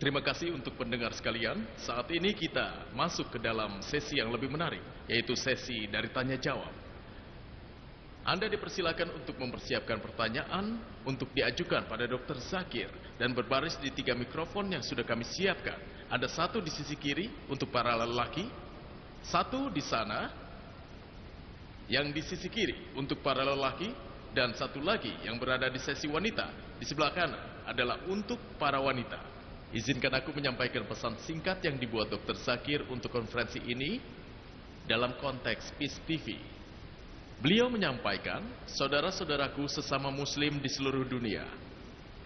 Terima kasih untuk pendengar sekalian. Saat ini kita masuk ke dalam sesi yang lebih menarik, yaitu sesi dari tanya jawab. Anda dipersilakan untuk mempersiapkan pertanyaan untuk diajukan pada Dr. Zakir dan berbaris di 3 mikrofon yang sudah kami siapkan. Ada 1 di sisi kiri untuk para lelaki, 1 di sana yang di sisi kiri untuk para lelaki, dan 1 lagi yang berada di sesi wanita di sebelah kanan adalah untuk para wanita. Izinkan aku menyampaikan pesan singkat yang dibuat Dr. Zakir untuk konferensi ini dalam konteks Peace TV. Beliau menyampaikan, saudara-saudaraku sesama muslim di seluruh dunia.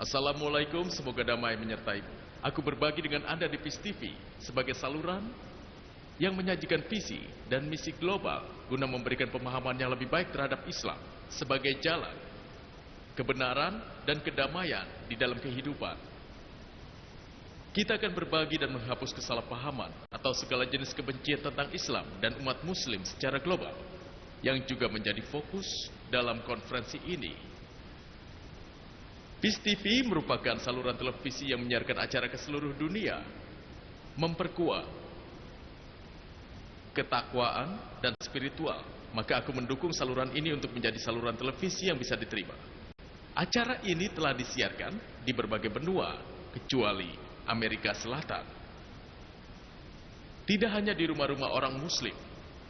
Assalamualaikum, semoga damai menyertaimu. Aku berbagi dengan Anda di Peace TV sebagai saluran yang menyajikan visi dan misi global guna memberikan pemahaman yang lebih baik terhadap Islam sebagai jalan, kebenaran, dan kedamaian di dalam kehidupan. Kita akan berbagi dan menghapus kesalahpahaman atau segala jenis kebencian tentang Islam dan umat muslim secara global, yang juga menjadi fokus dalam konferensi ini. Peace TV merupakan saluran televisi yang menyiarkan acara ke seluruh dunia, memperkuat ketakwaan dan spiritual. Maka aku mendukung saluran ini untuk menjadi saluran televisi yang bisa diterima. Acara ini telah disiarkan di berbagai benua, kecuali Amerika Selatan. Tidak hanya di rumah-rumah orang muslim,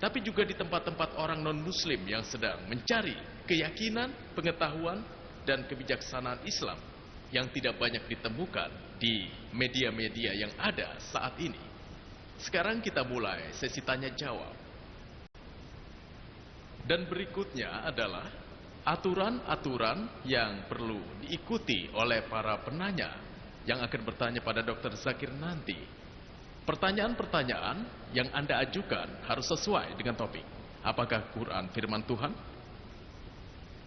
tapi juga di tempat-tempat orang non-muslim yang sedang mencari keyakinan, pengetahuan, dan kebijaksanaan Islam yang tidak banyak ditemukan di media-media yang ada saat ini. Sekarang kita mulai sesi tanya jawab. Dan berikutnya adalah aturan-aturan yang perlu diikuti oleh para penanya yang akan bertanya pada Dr. Zakir nanti. Pertanyaan-pertanyaan yang Anda ajukan harus sesuai dengan topik. Apakah Quran firman Tuhan?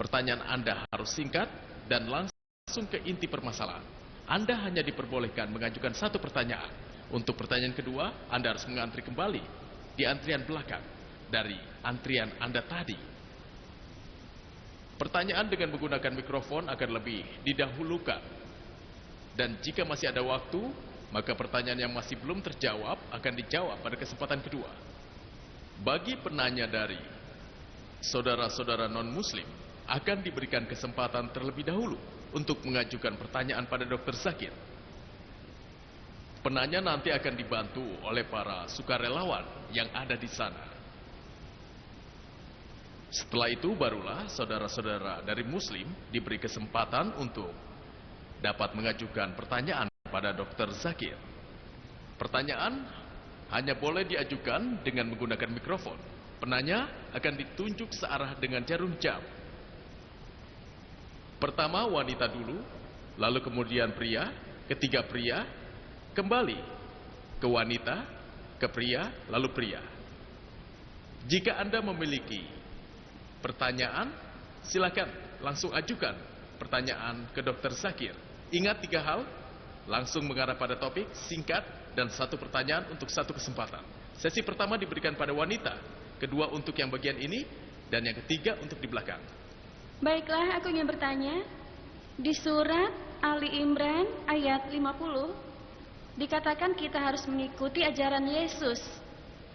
Pertanyaan Anda harus singkat dan langsung ke inti permasalahan. Anda hanya diperbolehkan mengajukan 1 pertanyaan. Untuk pertanyaan kedua, Anda harus mengantri kembali di antrian belakang dari antrian Anda tadi. Pertanyaan dengan menggunakan mikrofon akan lebih didahulukan. Dan jika masih ada waktu, maka pertanyaan yang masih belum terjawab akan dijawab pada kesempatan kedua. Bagi penanya dari saudara-saudara non-muslim, akan diberikan kesempatan terlebih dahulu untuk mengajukan pertanyaan pada Dr. Zakir. Penanya nanti akan dibantu oleh para sukarelawan yang ada di sana. Setelah itu barulah saudara-saudara dari muslim diberi kesempatan untuk dapat mengajukan pertanyaan pada Dr. Zakir. Pertanyaan hanya boleh diajukan dengan menggunakan mikrofon. Penanya akan ditunjuk searah dengan jarum jam. Pertama wanita dulu, lalu kemudian pria, ketiga pria, kembali ke wanita, ke pria, lalu pria. Jika Anda memiliki pertanyaan, silakan langsung ajukan pertanyaan ke Dr. Zakir. Ingat 3 hal, langsung mengarah pada topik, singkat, dan 1 pertanyaan untuk 1 kesempatan. Sesi pertama diberikan pada wanita, kedua untuk yang bagian ini, dan yang ketiga untuk di belakang. Baiklah, aku ingin bertanya. Di surat Ali Imran ayat 50, dikatakan kita harus mengikuti ajaran Yesus.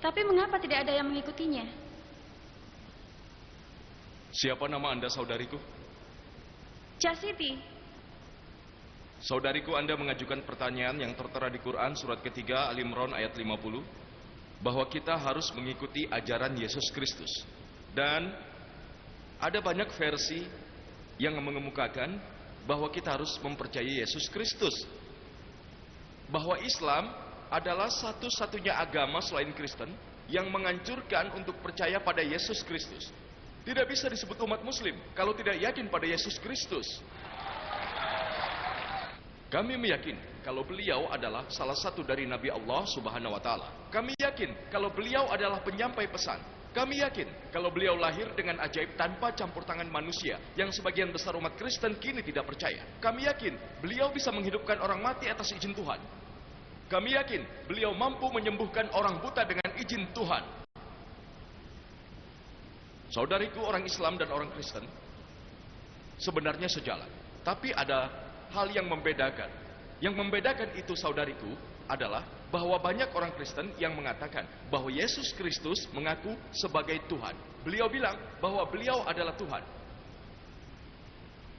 Tapi mengapa tidak ada yang mengikutinya? Siapa nama Anda, saudariku? Casiti. Saudariku, Anda mengajukan pertanyaan yang tertera di Quran surat ketiga Al-Imran ayat 50, bahwa kita harus mengikuti ajaran Yesus Kristus. Dan ada banyak versi yang mengemukakan bahwa kita harus mempercayai Yesus Kristus. Bahwa Islam adalah satu-satunya agama selain Kristen yang menganjurkan untuk percaya pada Yesus Kristus. Tidak bisa disebut umat muslim kalau tidak yakin pada Yesus Kristus. Kami meyakini kalau beliau adalah salah satu dari Nabi Allah Subhanahu wa Ta'ala. Kami yakin kalau beliau adalah penyampai pesan. Kami yakin kalau beliau lahir dengan ajaib tanpa campur tangan manusia, yang sebagian besar umat Kristen kini tidak percaya. Kami yakin beliau bisa menghidupkan orang mati atas izin Tuhan. Kami yakin beliau mampu menyembuhkan orang buta dengan izin Tuhan. Saudariku, orang Islam dan orang Kristen sebenarnya sejalan, tapi ada hal yang membedakan. Yang membedakan itu, saudariku, adalah bahwa banyak orang Kristen yang mengatakan bahwa Yesus Kristus mengaku sebagai Tuhan. Beliau bilang bahwa beliau adalah Tuhan.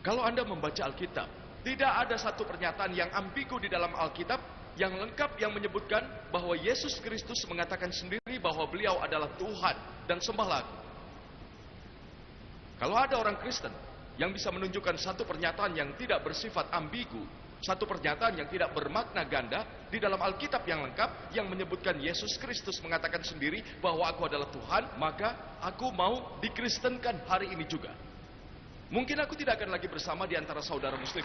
Kalau Anda membaca Alkitab, tidak ada satu pernyataan yang ambigu di dalam Alkitab yang lengkap yang menyebutkan bahwa Yesus Kristus mengatakan sendiri bahwa beliau adalah Tuhan dan sembahlah aku. Kalau ada orang Kristen yang bisa menunjukkan satu pernyataan yang tidak bersifat ambigu, satu pernyataan yang tidak bermakna ganda di dalam Alkitab yang lengkap yang menyebutkan Yesus Kristus mengatakan sendiri bahwa aku adalah Tuhan, maka aku mau dikristenkan hari ini juga. Mungkin aku tidak akan lagi bersama di antara saudara muslim.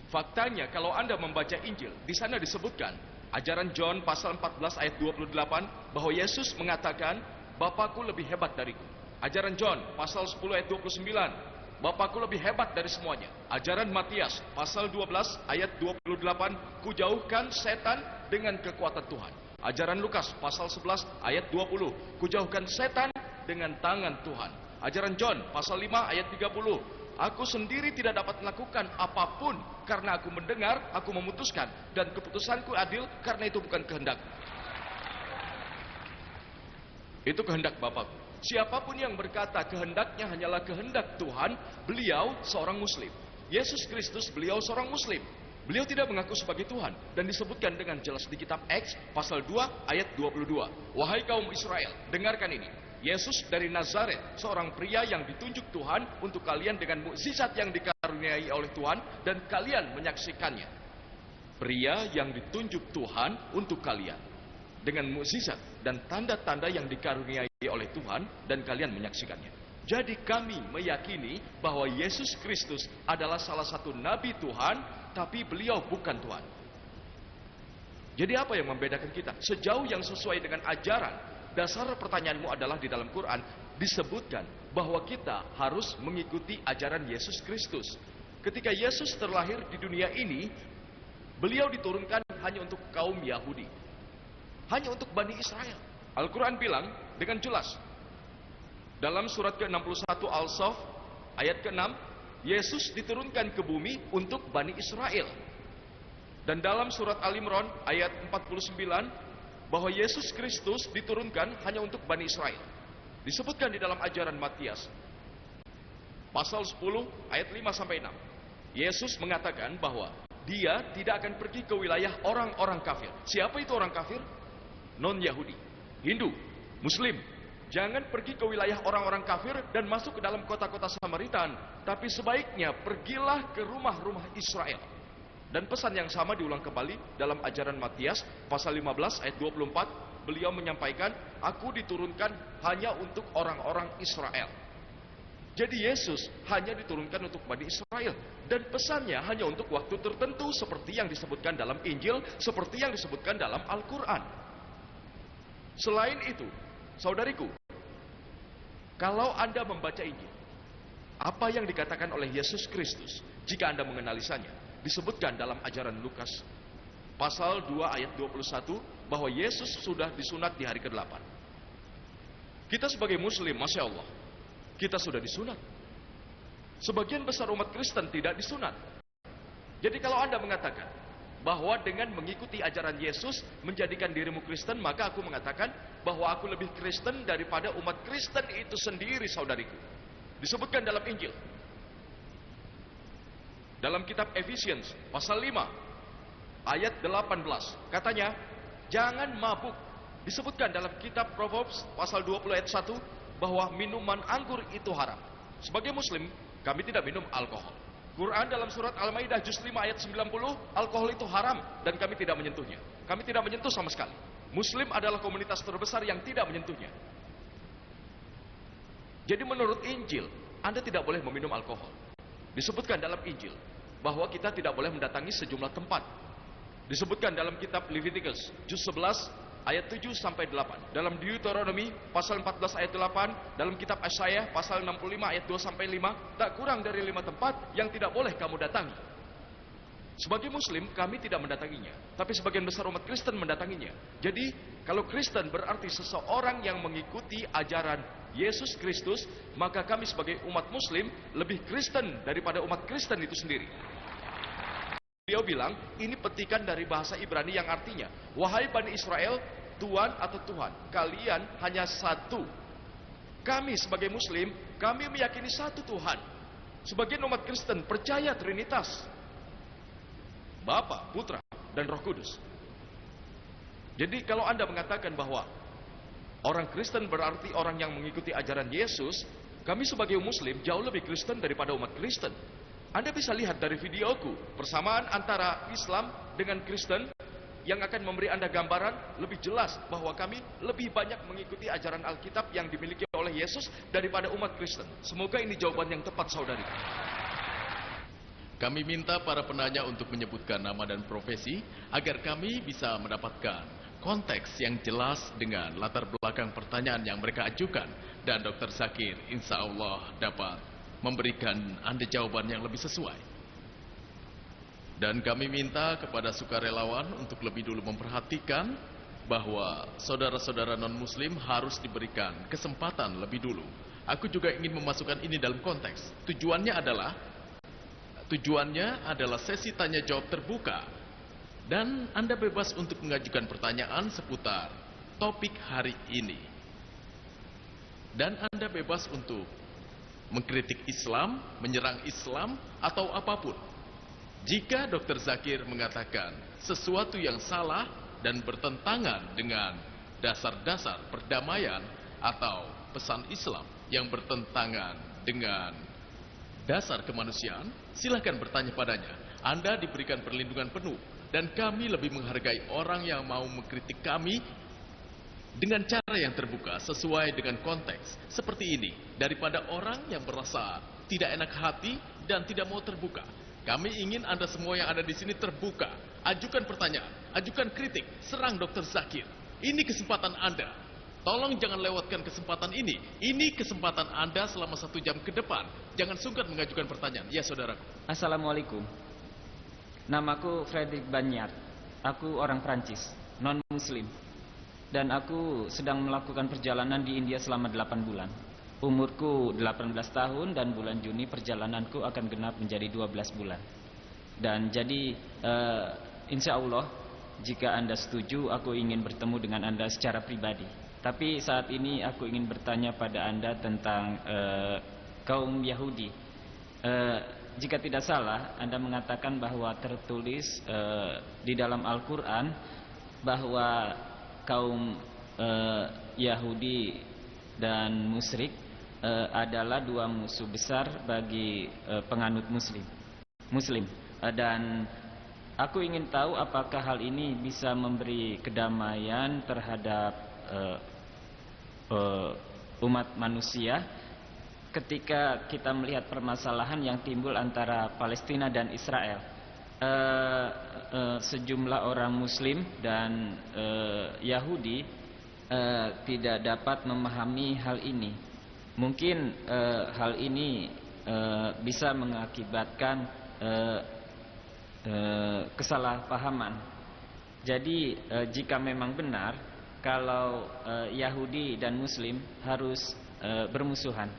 Faktanya kalau Anda membaca Injil, di sana disebutkan ajaran John pasal 14 ayat 28 bahwa Yesus mengatakan, Bapakku lebih hebat dariku. Ajaran John pasal 10 ayat 29, Bapakku lebih hebat dari semuanya. Ajaran Matias pasal 12 ayat 28, Kujauhkan setan dengan kekuatan Tuhan. Ajaran Lukas pasal 11 ayat 20, Kujauhkan setan dengan tangan Tuhan. Ajaran John pasal 5 ayat 30, Aku sendiri tidak dapat melakukan apapun karena aku mendengar, aku memutuskan, dan keputusanku adil karena itu bukan kehendak. Itu kehendak Bapakku. Siapapun yang berkata kehendaknya hanyalah kehendak Tuhan, beliau seorang muslim. Yesus Kristus beliau seorang muslim. Beliau tidak mengaku sebagai Tuhan dan disebutkan dengan jelas di kitab Acts pasal 2 ayat 22. Wahai kaum Israel, dengarkan ini. Yesus dari Nazaret, seorang pria yang ditunjuk Tuhan untuk kalian dengan mukjizat yang dikaruniai oleh Tuhan dan kalian menyaksikannya. Pria yang ditunjuk Tuhan untuk kalian dengan mukjizat dan tanda-tanda yang dikaruniai oleh Tuhan dan kalian menyaksikannya. Jadi kami meyakini bahwa Yesus Kristus adalah salah satu nabi Tuhan, tapi beliau bukan Tuhan. Jadi apa yang membedakan kita? Sejauh yang sesuai dengan ajaran, dasar pertanyaanmu adalah di dalam Quran disebutkan bahwa kita harus mengikuti ajaran Yesus Kristus. Ketika Yesus terlahir di dunia ini, beliau diturunkan hanya untuk kaum Yahudi, hanya untuk Bani Israel. Al-Quran bilang dengan jelas dalam surat ke-61 Al-Saff ayat ke-6, Yesus diturunkan ke bumi untuk Bani Israel. Dan dalam surat Al-Imran ayat 49, bahwa Yesus Kristus diturunkan hanya untuk Bani Israel. Disebutkan di dalam ajaran Matias pasal 10 ayat 5 sampai 6. Yesus mengatakan bahwa dia tidak akan pergi ke wilayah orang-orang kafir. Siapa itu orang kafir? Non-Yahudi, Hindu, Muslim. Jangan pergi ke wilayah orang-orang kafir dan masuk ke dalam kota-kota Samaritan, tapi sebaiknya pergilah ke rumah-rumah Israel. Dan pesan yang sama diulang kembali dalam ajaran Matias pasal 15 ayat 24. Beliau menyampaikan, aku diturunkan hanya untuk orang-orang Israel. Jadi Yesus hanya diturunkan untuk Bani Israel. Dan pesannya hanya untuk waktu tertentu seperti yang disebutkan dalam Injil, seperti yang disebutkan dalam Al-Quran. Selain itu, saudariku, kalau Anda membaca Injil, apa yang dikatakan oleh Yesus Kristus jika Anda menganalisanya? Disebutkan dalam ajaran Lukas pasal 2 ayat 21 bahwa Yesus sudah disunat di hari ke-8. Kita sebagai muslim, Masya Allah, kita sudah disunat. Sebagian besar umat Kristen tidak disunat. Jadi kalau Anda mengatakan bahwa dengan mengikuti ajaran Yesus menjadikan dirimu Kristen, maka aku mengatakan bahwa aku lebih Kristen daripada umat Kristen itu sendiri, saudariku. Disebutkan dalam Injil. Dalam kitab Ephesians pasal 5 ayat 18 katanya, jangan mabuk. Disebutkan dalam kitab Proverbs pasal 20 ayat 1 bahwa minuman anggur itu haram. Sebagai muslim, kami tidak minum alkohol. Quran dalam surat Al-Maidah juz 5 ayat 90, alkohol itu haram dan kami tidak menyentuhnya. Kami tidak menyentuh sama sekali. Muslim adalah komunitas terbesar yang tidak menyentuhnya. Jadi menurut Injil, Anda tidak boleh meminum alkohol. Disebutkan dalam Injil bahwa kita tidak boleh mendatangi sejumlah tempat. Disebutkan dalam kitab Leviticus juz 11 ayat 7 sampai 8. Dalam Deuteronomy pasal 14 ayat 8, dalam kitab Yesaya pasal 65 ayat 2 sampai 5, tak kurang dari 5 tempat yang tidak boleh kamu datangi. Sebagai muslim kami tidak mendatanginya, tapi sebagian besar umat Kristen mendatanginya. Jadi kalau Kristen berarti seseorang yang mengikuti ajaran Yesus Kristus, maka kami sebagai umat muslim lebih Kristen daripada umat Kristen itu sendiri. Beliau bilang, ini petikan dari bahasa Ibrani yang artinya, wahai Bani Israel, Tuan atau Tuhan, kalian hanya satu. Kami sebagai Muslim, kami meyakini satu Tuhan. Sebagian umat Kristen percaya Trinitas, Bapa, Putra, dan Roh Kudus. Jadi kalau Anda mengatakan bahwa orang Kristen berarti orang yang mengikuti ajaran Yesus, kami sebagai Muslim jauh lebih Kristen daripada umat Kristen. Anda bisa lihat dari videoku, persamaan antara Islam dengan Kristen yang akan memberi Anda gambaran lebih jelas bahwa kami lebih banyak mengikuti ajaran Alkitab yang dimiliki oleh Yesus daripada umat Kristen. Semoga ini jawaban yang tepat, saudari. Kami minta para penanya untuk menyebutkan nama dan profesi agar kami bisa mendapatkan konteks yang jelas dengan latar belakang pertanyaan yang mereka ajukan, dan Dr. Zakir insya Allah dapat memberikan Anda jawaban yang lebih sesuai. Dan kami minta kepada sukarelawan untuk lebih dulu memperhatikan bahwa saudara-saudara non-muslim harus diberikan kesempatan lebih dulu. Aku juga ingin memasukkan ini dalam konteks. Tujuannya adalah sesi tanya jawab terbuka. Dan Anda bebas untuk mengajukan pertanyaan seputar topik hari ini. Dan Anda bebas untuk mengkritik Islam, menyerang Islam, atau apapun. Jika Dr. Zakir mengatakan sesuatu yang salah dan bertentangan dengan dasar-dasar perdamaian atau pesan Islam yang bertentangan dengan dasar kemanusiaan, silakan bertanya padanya. Anda diberikan perlindungan penuh, dan kami lebih menghargai orang yang mau mengkritik kami dengan cara yang terbuka sesuai dengan konteks seperti ini, daripada orang yang merasa tidak enak hati dan tidak mau terbuka. Kami ingin Anda semua yang ada di sini terbuka. Ajukan pertanyaan, ajukan kritik, serang Dr. Zakir. Ini kesempatan Anda. Tolong jangan lewatkan kesempatan ini. Ini kesempatan Anda selama 1 jam ke depan. Jangan sungkan mengajukan pertanyaan. Ya, saudaraku. Assalamualaikum. Namaku Frederick Banyard. Aku orang Prancis, non-muslim. Dan aku sedang melakukan perjalanan di India selama 8 bulan. Umurku 18 tahun dan bulan Juni perjalananku akan genap menjadi 12 bulan. Dan jadi insya Allah jika Anda setuju, aku ingin bertemu dengan Anda secara pribadi. Tapi saat ini aku ingin bertanya pada Anda tentang kaum Yahudi. Jika tidak salah, Anda mengatakan bahwa tertulis di dalam Al-Quran bahwa kaum Yahudi dan musyrik adalah 2 musuh besar bagi penganut Muslim. Dan aku ingin tahu apakah hal ini bisa memberi kedamaian terhadap umat manusia ketika kita melihat permasalahan yang timbul antara Palestina dan Israel. Sejumlah orang Muslim dan Yahudi tidak dapat memahami hal ini. Mungkin hal ini bisa mengakibatkan kesalahpahaman. Jadi jika memang benar kalau Yahudi dan Muslim harus bermusuhan.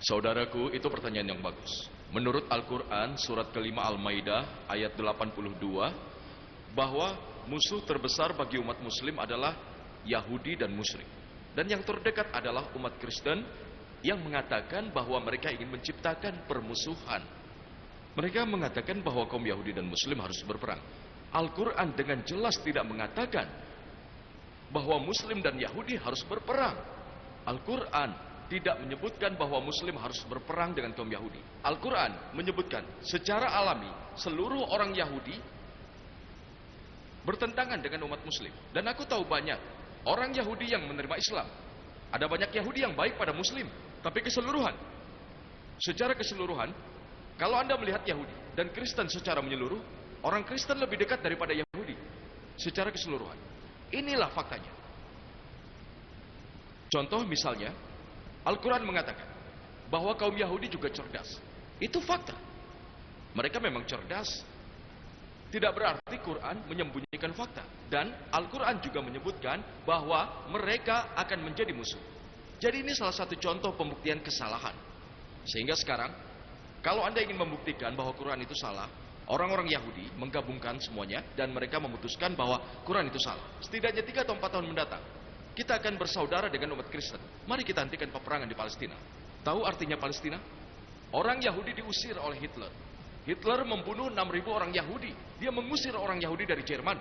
Saudaraku, itu pertanyaan yang bagus. Menurut Al-Quran, surat kelima Al-Maidah, ayat 82, bahwa musuh terbesar bagi umat muslim adalah Yahudi dan musyrik. Dan yang terdekat adalah umat Kristen yang mengatakan bahwa mereka ingin menciptakan permusuhan. Mereka mengatakan bahwa kaum Yahudi dan muslim harus berperang. Al-Quran dengan jelas tidak mengatakan bahwa muslim dan Yahudi harus berperang. Al-Quran tidak menyebutkan bahwa muslim harus berperang dengan kaum Yahudi. Al-Quran menyebutkan secara alami seluruh orang Yahudi bertentangan dengan umat muslim. Dan aku tahu banyak orang Yahudi yang menerima Islam. Ada banyak Yahudi yang baik pada muslim. Tapi secara keseluruhan, kalau Anda melihat Yahudi dan Kristen secara menyeluruh, orang Kristen lebih dekat daripada Yahudi secara keseluruhan. Inilah faktanya. Contoh misalnya, Al-Quran mengatakan bahwa kaum Yahudi juga cerdas. Itu fakta. Mereka memang cerdas. Tidak berarti Quran menyembunyikan fakta. Dan Al-Quran juga menyebutkan bahwa mereka akan menjadi musuh. Jadi ini salah satu contoh pembuktian kesalahan. Sehingga sekarang, kalau Anda ingin membuktikan bahwa Quran itu salah, orang-orang Yahudi menggabungkan semuanya dan mereka memutuskan bahwa Quran itu salah. Setidaknya 3 atau 4 tahun mendatang, kita akan bersaudara dengan umat Kristen. Mari kita hentikan peperangan di Palestina. Tahu artinya Palestina? Orang Yahudi diusir oleh Hitler. Hitler membunuh 6.000 orang Yahudi. Dia mengusir orang Yahudi dari Jerman.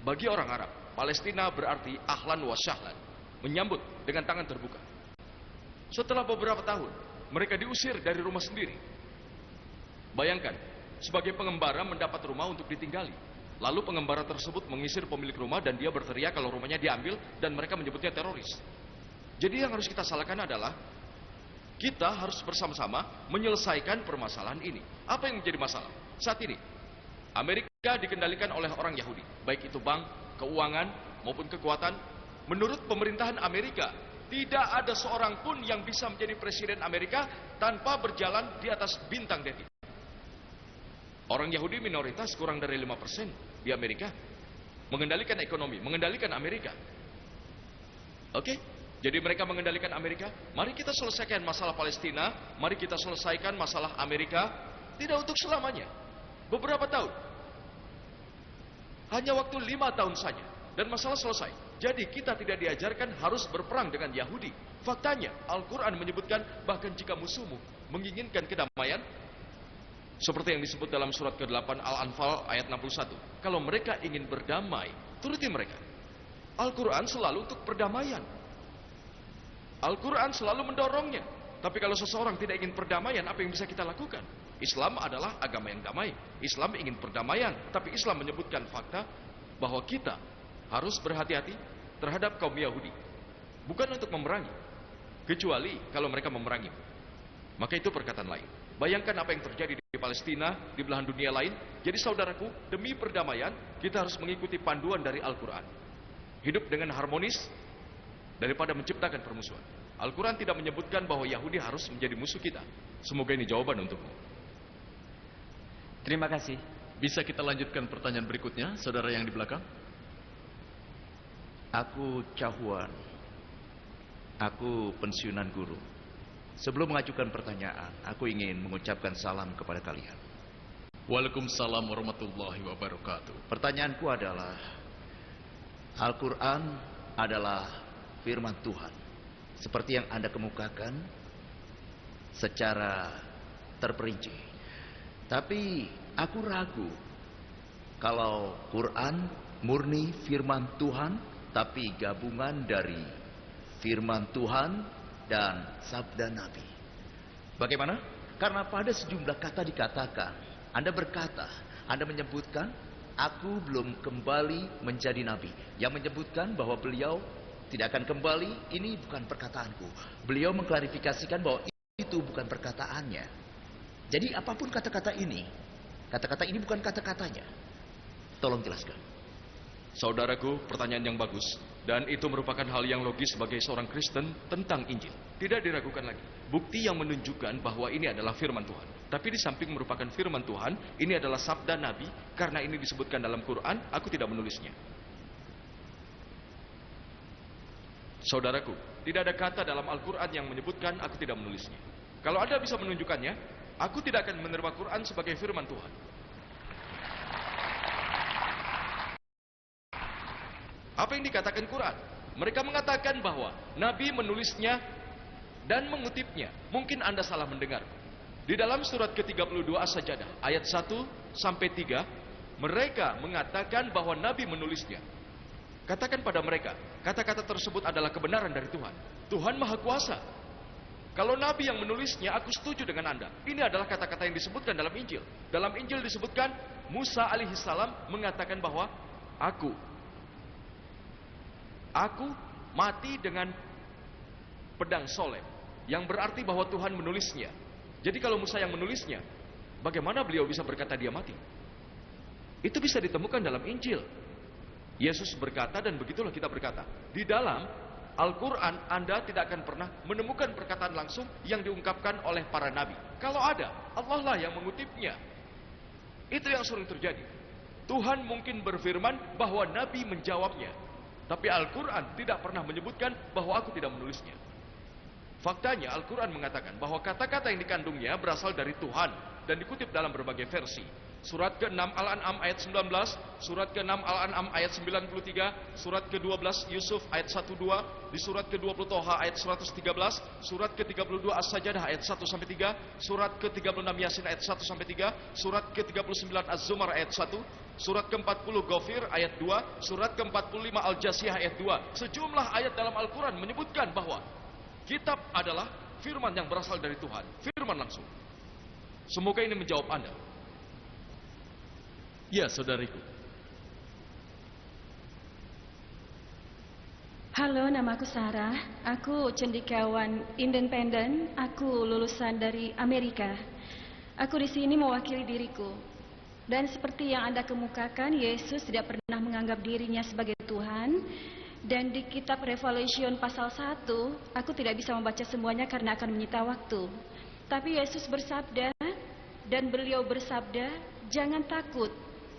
Bagi orang Arab, Palestina berarti ahlan wa syahlan, menyambut dengan tangan terbuka. Setelah beberapa tahun, mereka diusir dari rumah sendiri. Bayangkan, sebagai pengembara mendapat rumah untuk ditinggali. Lalu pengembara tersebut mengisir pemilik rumah dan dia berteriak kalau rumahnya diambil dan mereka menyebutnya teroris. Jadi yang harus kita salahkan adalah kita harus bersama-sama menyelesaikan permasalahan ini. Apa yang menjadi masalah? Saat ini, Amerika dikendalikan oleh orang Yahudi. Baik itu bank, keuangan, maupun kekuatan. Menurut pemerintahan Amerika, tidak ada seorang pun yang bisa menjadi presiden Amerika tanpa berjalan di atas bintang dating. Orang Yahudi minoritas kurang dari 5% di Amerika. Mengendalikan ekonomi, mengendalikan Amerika. Oke? Jadi mereka mengendalikan Amerika. Mari kita selesaikan masalah Palestina. Mari kita selesaikan masalah Amerika. Tidak untuk selamanya. Beberapa tahun. Hanya waktu 5 tahun saja. Dan masalah selesai. Jadi kita tidak diajarkan harus berperang dengan Yahudi. Faktanya, Al-Quran menyebutkan bahkan jika musuhmu menginginkan kedamaian, seperti yang disebut dalam surat ke-8 Al-Anfal ayat 61. Kalau mereka ingin berdamai, turuti mereka. Al-Quran selalu untuk perdamaian. Al-Quran selalu mendorongnya. Tapi kalau seseorang tidak ingin perdamaian, apa yang bisa kita lakukan? Islam adalah agama yang damai. Islam ingin perdamaian. Tapi Islam menyebutkan fakta bahwa kita harus berhati-hati terhadap kaum Yahudi. Bukan untuk memerangi. Kecuali kalau mereka memerangi. Maka itu perkataan lain. Bayangkan apa yang terjadi di Palestina, di belahan dunia lain. Jadi saudaraku, demi perdamaian, kita harus mengikuti panduan dari Al-Quran. Hidup dengan harmonis, daripada menciptakan permusuhan. Al-Quran tidak menyebutkan bahwa Yahudi harus menjadi musuh kita. Semoga ini jawaban untukmu. Terima kasih. Bisa kita lanjutkan pertanyaan berikutnya, saudara yang di belakang? Aku Cahuan. Aku pensiunan guru. Sebelum mengajukan pertanyaan, aku ingin mengucapkan salam kepada kalian. Waalaikumsalam warahmatullahi wabarakatuh. Pertanyaanku adalah, Al-Quran adalah firman Tuhan. Seperti yang Anda kemukakan secara terperinci. Tapi aku ragu kalau Quran murni firman Tuhan, tapi gabungan dari firman Tuhan dan sabda Nabi. Bagaimana? Karena pada sejumlah kata dikatakan, Anda berkata, Anda menyebutkan, aku belum kembali menjadi Nabi. Yang menyebutkan bahwa beliau tidak akan kembali, ini bukan perkataanku. Beliau mengklarifikasikan bahwa itu bukan perkataannya. Jadi apapun kata-kata ini bukan kata-katanya. Tolong jelaskan. Saudaraku, pertanyaan yang bagus. Dan itu merupakan hal yang logis sebagai seorang Kristen tentang Injil. Tidak diragukan lagi. Bukti yang menunjukkan bahwa ini adalah firman Tuhan. Tapi di samping merupakan firman Tuhan, ini adalah sabda Nabi. Karena ini disebutkan dalam Quran, aku tidak menulisnya. Saudaraku, tidak ada kata dalam Al-Quran yang menyebutkan aku tidak menulisnya. Kalau Anda bisa menunjukkannya, aku tidak akan menerima Quran sebagai firman Tuhan. Apa yang dikatakan Quran? Mereka mengatakan bahwa Nabi menulisnya dan mengutipnya. Mungkin Anda salah mendengar. Di dalam surat ke-32 As-Sajdah, ayat 1 sampai 3, mereka mengatakan bahwa Nabi menulisnya. Katakan pada mereka, kata-kata tersebut adalah kebenaran dari Tuhan. Tuhan Maha Kuasa. Kalau Nabi yang menulisnya, aku setuju dengan Anda. Ini adalah kata-kata yang disebutkan dalam Injil. Dalam Injil disebutkan, Musa alaihissalam mengatakan bahwa aku mati dengan pedang solem. Yang berarti bahwa Tuhan menulisnya. Jadi kalau Musa yang menulisnya, bagaimana beliau bisa berkata dia mati? Itu bisa ditemukan dalam Injil. Yesus berkata dan begitulah kita berkata. Di dalam Al-Quran Anda tidak akan pernah menemukan perkataan langsung yang diungkapkan oleh para nabi. Kalau ada, Allah lah yang mengutipnya. Itu yang sering terjadi. Tuhan mungkin berfirman bahwa nabi menjawabnya. Tapi Al-Quran tidak pernah menyebutkan bahwa aku tidak menulisnya. Faktanya Al-Quran mengatakan bahwa kata-kata yang dikandungnya berasal dari Tuhan dan dikutip dalam berbagai versi. Surat ke-6 Al-An'am ayat 19, surat ke-6 Al-An'am ayat 93, surat ke-12 Yusuf ayat 12, di surat ke-20 Toha ayat 113, surat ke-32 As-Sajadah ayat 1-3, surat ke-36 Yasin ayat 1-3, surat ke-39 Az-Zumar ayat 1, surat ke-40 Ghafir ayat 2, surat ke-45 Al-Jasiyah ayat 2. Sejumlah ayat dalam Al-Quran menyebutkan bahwa kitab adalah firman yang berasal dari Tuhan, firman langsung. Semoga ini menjawab Anda. Ya, saudariku. Halo, namaku Sarah. Aku cendekiawan independen. Aku lulusan dari Amerika. Aku di sini mewakili diriku. Dan seperti yang Anda kemukakan, Yesus tidak pernah menganggap dirinya sebagai Tuhan. Dan di kitab Revelation pasal 1, aku tidak bisa membaca semuanya karena akan menyita waktu. Tapi Yesus bersabda, dan beliau bersabda, jangan takut.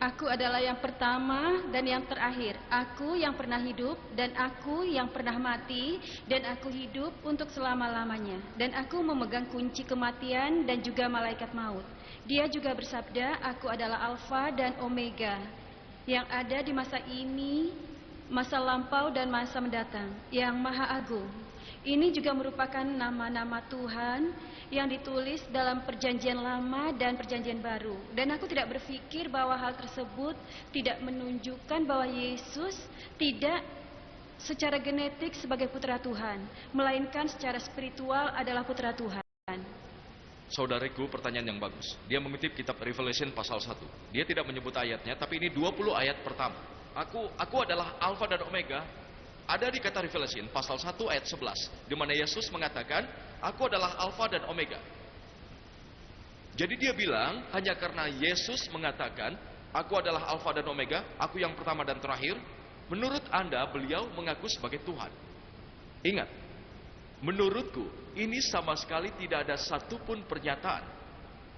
Aku adalah yang pertama dan yang terakhir. Aku yang pernah hidup dan aku yang pernah mati. Dan aku hidup untuk selama-lamanya. Dan aku memegang kunci kematian dan juga malaikat maut. Dia juga bersabda, aku adalah Alfa dan Omega, yang ada di masa ini, masa lampau dan masa mendatang, yang Maha Agung. Ini juga merupakan nama-nama Tuhan yang ditulis dalam Perjanjian Lama dan Perjanjian Baru. Dan aku tidak berpikir bahwa hal tersebut tidak menunjukkan bahwa Yesus tidak secara genetik sebagai putra Tuhan, melainkan secara spiritual adalah putra Tuhan. Saudariku, pertanyaan yang bagus. Dia mengutip kitab Revelation pasal 1. Dia tidak menyebut ayatnya, tapi ini 20 ayat pertama. Aku adalah Alfa dan Omega. Ada di kata Revelation pasal 1 ayat 11, di mana Yesus mengatakan, aku adalah Alfa dan Omega. Jadi dia bilang, hanya karena Yesus mengatakan, aku adalah Alfa dan Omega, aku yang pertama dan terakhir, menurut Anda beliau mengaku sebagai Tuhan. Ingat, menurutku ini sama sekali tidak ada satupun pernyataan.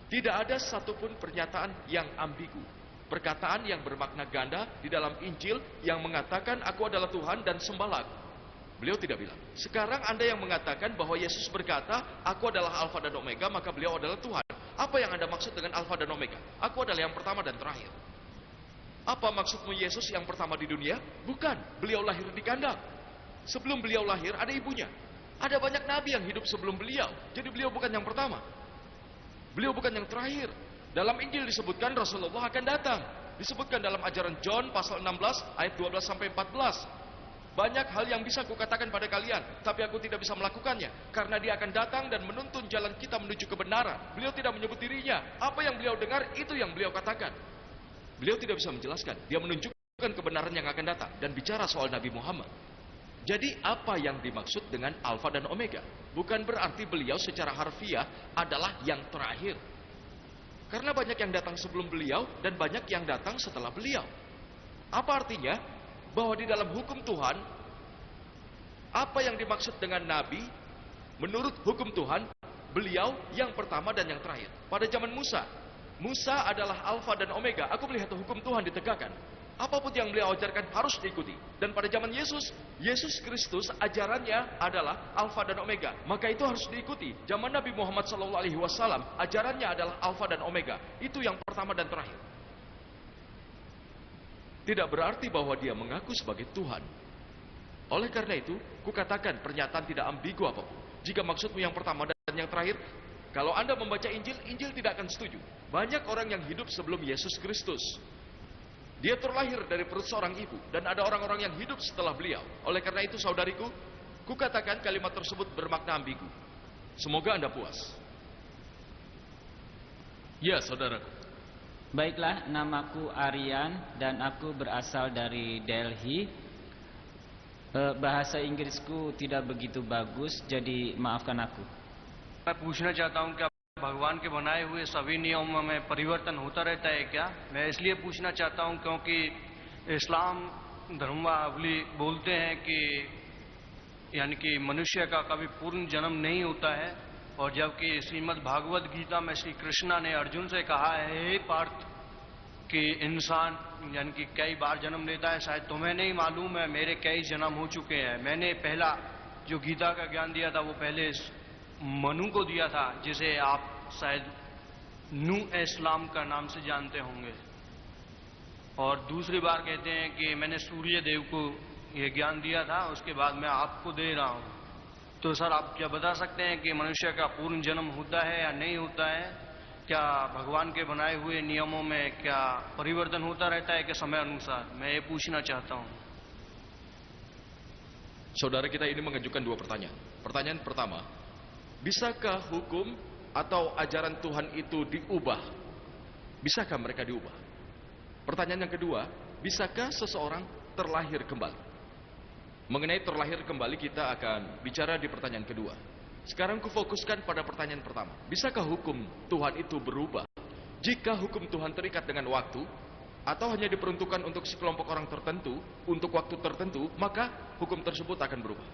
Tidak ada satupun pernyataan yang ambigu. Perkataan yang bermakna ganda di dalam Injil yang mengatakan aku adalah Tuhan dan sembahlah aku. Beliau tidak bilang. Sekarang Anda yang mengatakan bahwa Yesus berkata aku adalah Alfa dan Omega, maka beliau adalah Tuhan. Apa yang Anda maksud dengan Alfa dan Omega? Aku adalah yang pertama dan terakhir. Apa maksudmu Yesus yang pertama di dunia? Bukan, beliau lahir di kandang. Sebelum beliau lahir ada ibunya. Ada banyak nabi yang hidup sebelum beliau. Jadi beliau bukan yang pertama. Beliau bukan yang terakhir. Dalam Injil disebutkan Rasulullah akan datang. Disebutkan dalam ajaran John pasal 16 ayat 12 sampai 14. Banyak hal yang bisa kukatakan pada kalian, tapi aku tidak bisa melakukannya karena dia akan datang dan menuntun jalan kita menuju kebenaran. Beliau tidak menyebut dirinya. Apa yang beliau dengar itu yang beliau katakan. Beliau tidak bisa menjelaskan. Dia menunjukkan kebenaran yang akan datang dan bicara soal Nabi Muhammad. Jadi apa yang dimaksud dengan Alfa dan Omega? Bukan berarti beliau secara harfiah adalah yang terakhir. Karena banyak yang datang sebelum beliau dan banyak yang datang setelah beliau. Apa artinya? Bahwa di dalam hukum Tuhan, apa yang dimaksud dengan Nabi, menurut hukum Tuhan, beliau yang pertama dan yang terakhir. Pada zaman Musa, Musa adalah Alfa dan Omega. Aku melihat hukum Tuhan ditegakkan. Apapun yang beliau ajarkan harus diikuti. Dan pada zaman Yesus, Yesus Kristus ajarannya adalah Alfa dan Omega. Maka itu harus diikuti. Zaman Nabi Muhammad SAW, ajarannya adalah Alfa dan Omega. Itu yang pertama dan terakhir. Tidak berarti bahwa dia mengaku sebagai Tuhan. Oleh karena itu, kukatakan pernyataan tidak ambigu apapun. Jika maksudmu yang pertama dan yang terakhir, kalau Anda membaca Injil, Injil tidak akan setuju. Banyak orang yang hidup sebelum Yesus Kristus. Dia terlahir dari perut seorang ibu dan ada orang-orang yang hidup setelah beliau. Oleh karena itu saudariku, kukatakan kalimat tersebut bermakna ambigu. Semoga Anda puas. Ya, saudaraku. Baiklah, namaku Aryan dan aku berasal dari Delhi. Bahasa Inggrisku tidak begitu bagus, jadi maafkan aku. मैं पूछना चाहता हूं क्या भगवान के बनाए हुए सभी नियमों में परिवर्तन होता रहता है क्या? मैं इसलिए पूछना चाहता हूं क्योंकि इस्लाम धर्मावली बोलते हैं कि यानी कि मनुष्य का कभी पूर्ण जन्म नहीं होता है, और जबकि श्रीमद् भागवत गीता में श्री कृष्णा ने अर्जुन से कहा है, हे पार्थ, कि इंसान यानी कि कई बार जन्म लेता है। शायद तुम्हें नहीं मालूम है, मेरे कई जन्म हो चुके हैं। मैंने पहला जो गीता का ज्ञान दिया था वो पहले मनु को दिया था, जिसे आप शायद नू इस्लाम का नाम से जानते होंगे। और दूसरी बार कहते हैं कि मैंने सूर्य देव को ये ज्ञान दिया था, उसके बाद मैं आपको दे रहा हूं। तो सर आप क्या बता सकते हैं कि मनुष्य का पूर्ण जन्म होता है या नहीं होता है? क्या भगवान के बनाए हुए नियमों में क्या परिवर्तन होता रहता है कि समय अनुसार? मैं ये पूछना चाहता हूं। Saudara kita ini mengajukan dua pertanyaan. Pertanyaan pertama, bisakah hukum atau ajaran Tuhan itu diubah? Bisakah mereka diubah? Pertanyaan yang kedua, bisakah seseorang terlahir kembali? Mengenai terlahir kembali kita akan bicara di pertanyaan kedua. Sekarang kufokuskan pada pertanyaan pertama. Bisakah hukum Tuhan itu berubah? Jika hukum Tuhan terikat dengan waktu, atau hanya diperuntukkan untuk sekelompok orang tertentu, untuk waktu tertentu, maka hukum tersebut akan berubah.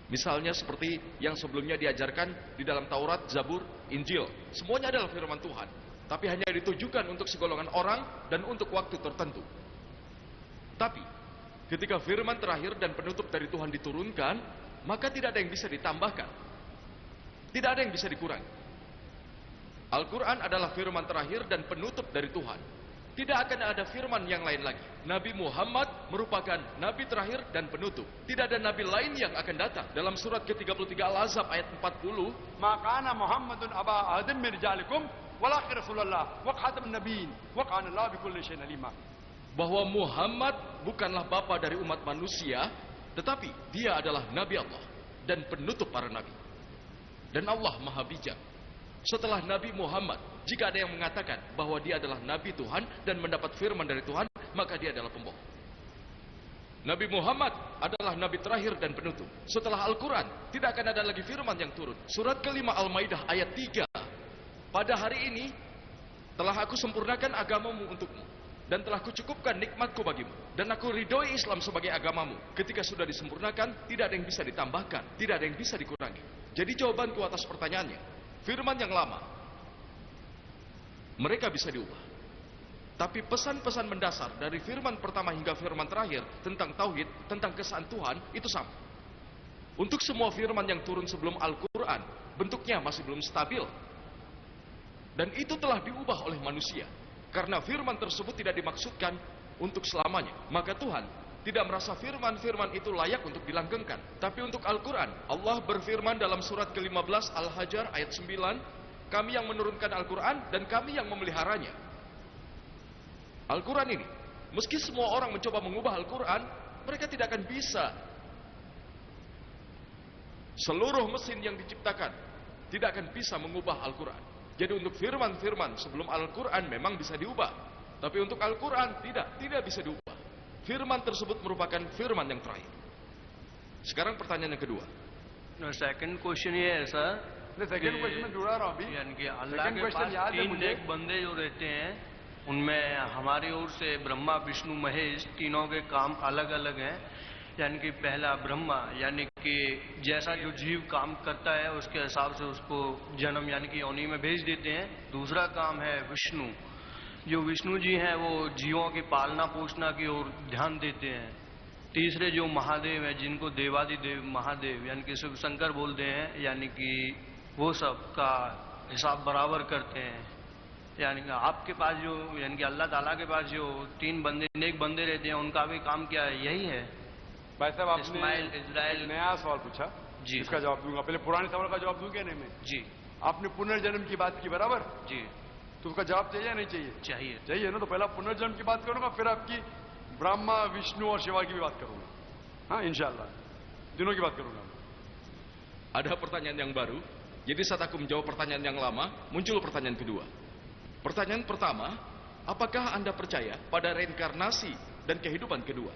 Misalnya seperti yang sebelumnya diajarkan di dalam Taurat, Zabur, Injil. Semuanya adalah firman Tuhan, tapi hanya ditujukan untuk segolongan orang dan untuk waktu tertentu. Tapi, ketika firman terakhir dan penutup dari Tuhan diturunkan, maka tidak ada yang bisa ditambahkan. Tidak ada yang bisa dikurangi. Al-Quran adalah firman terakhir dan penutup dari Tuhan. Tidak akan ada firman yang lain lagi. Nabi Muhammad merupakan nabi terakhir dan penutup. Tidak ada nabi lain yang akan datang. Dalam surat ke-33 Al-Ahzab ayat 40, "Ma kana Muhammadun aba adam min rijalikum walakin Rasulullah wa khatamun nabiyyin wa kana Allah bikulli syai'in alima." bahwa Muhammad bukanlah bapa dari umat manusia, tetapi dia adalah nabi Allah dan penutup para nabi. Dan Allah Maha Bijak. Setelah Nabi Muhammad, jika ada yang mengatakan bahwa dia adalah Nabi Tuhan dan mendapat firman dari Tuhan, maka dia adalah pembohong. Nabi Muhammad adalah Nabi terakhir dan penutup. Setelah Al-Quran, tidak akan ada lagi firman yang turun. Surat ke-5 Al-Maidah ayat 3. Pada hari ini, telah aku sempurnakan agamamu untukmu. Dan telah kucukupkan nikmatku bagimu. Dan aku ridhoi Islam sebagai agamamu. Ketika sudah disempurnakan, tidak ada yang bisa ditambahkan. Tidak ada yang bisa dikurangi. Jadi jawabanku atas pertanyaannya, firman yang lama, mereka bisa diubah. Tapi pesan-pesan mendasar dari firman pertama hingga firman terakhir tentang tauhid, tentang keesaan Tuhan, itu sama. Untuk semua firman yang turun sebelum Al-Quran, bentuknya masih belum stabil. Dan itu telah diubah oleh manusia. Karena firman tersebut tidak dimaksudkan untuk selamanya. Maka Tuhan tidak merasa firman-firman itu layak untuk dilanggengkan. Tapi untuk Al-Quran, Allah berfirman dalam surat ke-15 Al-Hajar ayat 9, kami yang menurunkan Al-Quran dan kami yang memeliharanya. Al-Quran ini, meski semua orang mencoba mengubah Al-Quran, mereka tidak akan bisa. Seluruh mesin yang diciptakan tidak akan bisa mengubah Al-Quran. Jadi untuk firman-firman sebelum Al-Quran memang bisa diubah. Tapi untuk Al-Quran tidak bisa diubah. Firman tersebut merupakan firman yang terakhir. Sekarang pertanyaan yang kedua. Second question ये है sir, second question में जुड़ा रहा अभी। यानी कि अल्लाह Second के question पास याद है तीन मुझे। नेक बंदे जो रहते हैं, उनमें हमारी ओर से ब्रह्मा विष्णु महेश तीनों के काम अलग अलग हैं। यानी कि पहला ब्रह्मा, यानी कि जैसा जो जीव काम करता है उसके हिसाब से उसको जन्म यानी कि योनि में भेज देते हैं। दूसरा काम है विष्णु, जो विष्णु जी हैं वो जीवों की पालना पोषणा की ओर ध्यान देते हैं। तीसरे जो महादेव हैं, जिनको देवादिदेव महादेव यानी कि शिव शंकर बोलते हैं, यानी कि वो सब का हिसाब बराबर करते हैं। यानी कि आपके पास जो यानी कि अल्लाह ताला के पास जो तीन बंदे नेक बंदे रहते हैं, उनका भी काम क्या है? यही है। भाई साहब आपने इस्माइल, इजराइल, नया सवाल पूछा जी। इसका जवाब दूंगा। पहले पुराने सवाल का जवाब दूं क्या नहीं मैं? जी आपने पुनर्जन्म की बात की बराबर, जी तो उसका जवाब चाहिए या नहीं चाहिए? चाहिए। चाहिए ना। तो पहला पुनर्जन्म की बात करूंगा, फिर आपकी ब्रह्मा विष्णु और शिवा की भी बात करूंगा। हाँ इंशाल्लाह तीनों की बात करूंगा। Ada pertanyaan yang baru. Jadi saat aku menjawab pertanyaan yang lama, muncul pertanyaan kedua. Pertanyaan pertama, apakah Anda percaya pada reinkarnasi dan kehidupan kedua?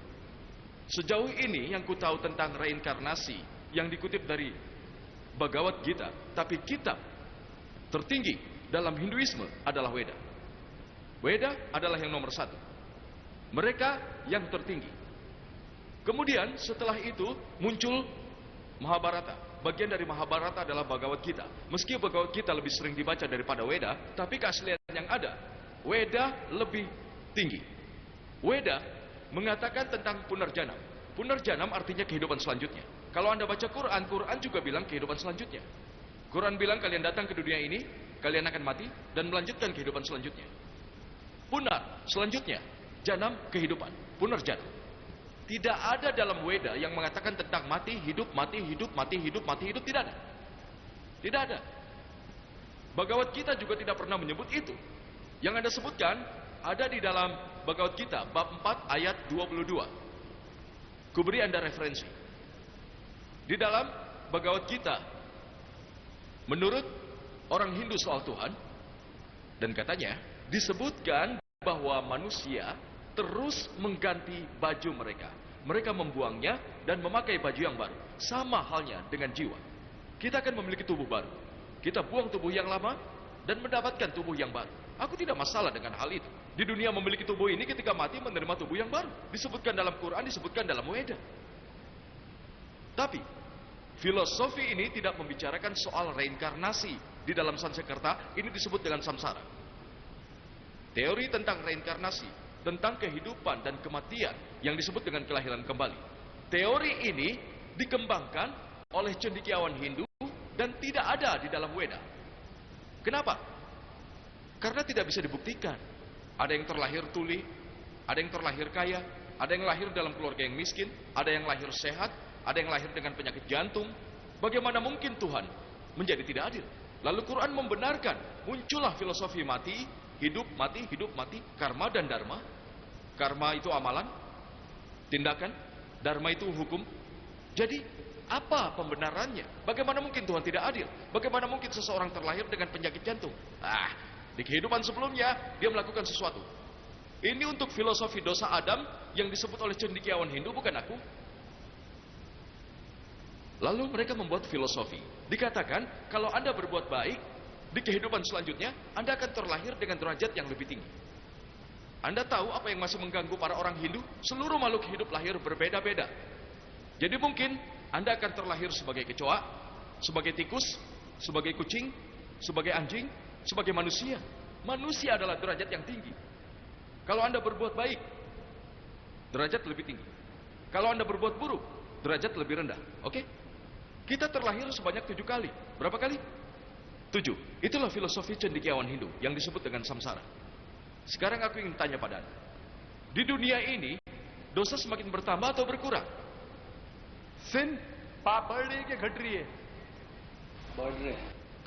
Sejauh ini yang ku tahu tentang reinkarnasi yang dikutip dari Bhagavad Gita, tapi kitab tertinggi dalam Hinduisme adalah Weda. Weda adalah yang nomor satu. Mereka yang tertinggi. Kemudian setelah itu muncul Mahabharata. Bagian dari Mahabharata adalah Bhagavad Gita. Meski Bhagavad Gita lebih sering dibaca daripada Weda, tapi keaslian yang ada, Weda lebih tinggi. Weda mengatakan tentang Punarjanam. Punarjanam artinya kehidupan selanjutnya. Kalau Anda baca Quran, Quran juga bilang kehidupan selanjutnya. Quran bilang kalian datang ke dunia ini, kalian akan mati dan melanjutkan kehidupan selanjutnya. Punar, selanjutnya, janam, kehidupan. Punar janam. Tidak ada dalam Weda yang mengatakan tentang mati, hidup, mati, hidup, mati, hidup, mati, hidup. Tidak ada. Tidak ada. Bhagavad Gita juga tidak pernah menyebut itu. Yang Anda sebutkan ada di dalam Bhagavad Gita, bab 4 ayat 22. Kuberi Anda referensi. Di dalam Bhagavad Gita, menurut orang Hindu soal Tuhan, dan katanya disebutkan bahwa manusia terus mengganti baju mereka. Mereka membuangnya dan memakai baju yang baru. Sama halnya dengan jiwa. Kita akan memiliki tubuh baru. Kita buang tubuh yang lama dan mendapatkan tubuh yang baru. Aku tidak masalah dengan hal itu. Di dunia memiliki tubuh ini, ketika mati menerima tubuh yang baru. Disebutkan dalam Quran, disebutkan dalam Weda. Tapi filosofi ini tidak membicarakan soal reinkarnasi. Di dalam Sanskerta ini disebut dengan samsara. Teori tentang reinkarnasi, tentang kehidupan dan kematian yang disebut dengan kelahiran kembali. Teori ini dikembangkan oleh cendekiawan Hindu dan tidak ada di dalam Weda. Kenapa? Karena tidak bisa dibuktikan. Ada yang terlahir tuli, ada yang terlahir kaya, ada yang lahir dalam keluarga yang miskin, ada yang lahir sehat, ada yang lahir dengan penyakit jantung. Bagaimana mungkin Tuhan menjadi tidak adil? Lalu Quran membenarkan, muncullah filosofi mati, hidup, mati, karma dan dharma. Karma itu amalan, tindakan, dharma itu hukum. Jadi, apa pembenarannya? Bagaimana mungkin Tuhan tidak adil? Bagaimana mungkin seseorang terlahir dengan penyakit jantung? Di kehidupan sebelumnya, dia melakukan sesuatu. Ini untuk filosofi dosa Adam yang disebut oleh cendekiawan Hindu, bukan aku. Lalu mereka membuat filosofi. Dikatakan, kalau Anda berbuat baik, di kehidupan selanjutnya, Anda akan terlahir dengan derajat yang lebih tinggi. Anda tahu apa yang masih mengganggu para orang Hindu? Seluruh makhluk hidup lahir berbeda-beda. Jadi mungkin Anda akan terlahir sebagai kecoa, sebagai tikus, sebagai kucing, sebagai anjing, sebagai manusia. Manusia adalah derajat yang tinggi. Kalau Anda berbuat baik, derajat lebih tinggi. Kalau Anda berbuat buruk, derajat lebih rendah. Oke? Kita terlahir sebanyak 7 kali. Berapa kali? 7. Itulah filosofi cendekiawan Hindu yang disebut dengan samsara. Sekarang aku ingin tanya pada Anda. Di dunia ini, dosa semakin bertambah atau berkurang? Sin बढ़ रही है कि घट रही है?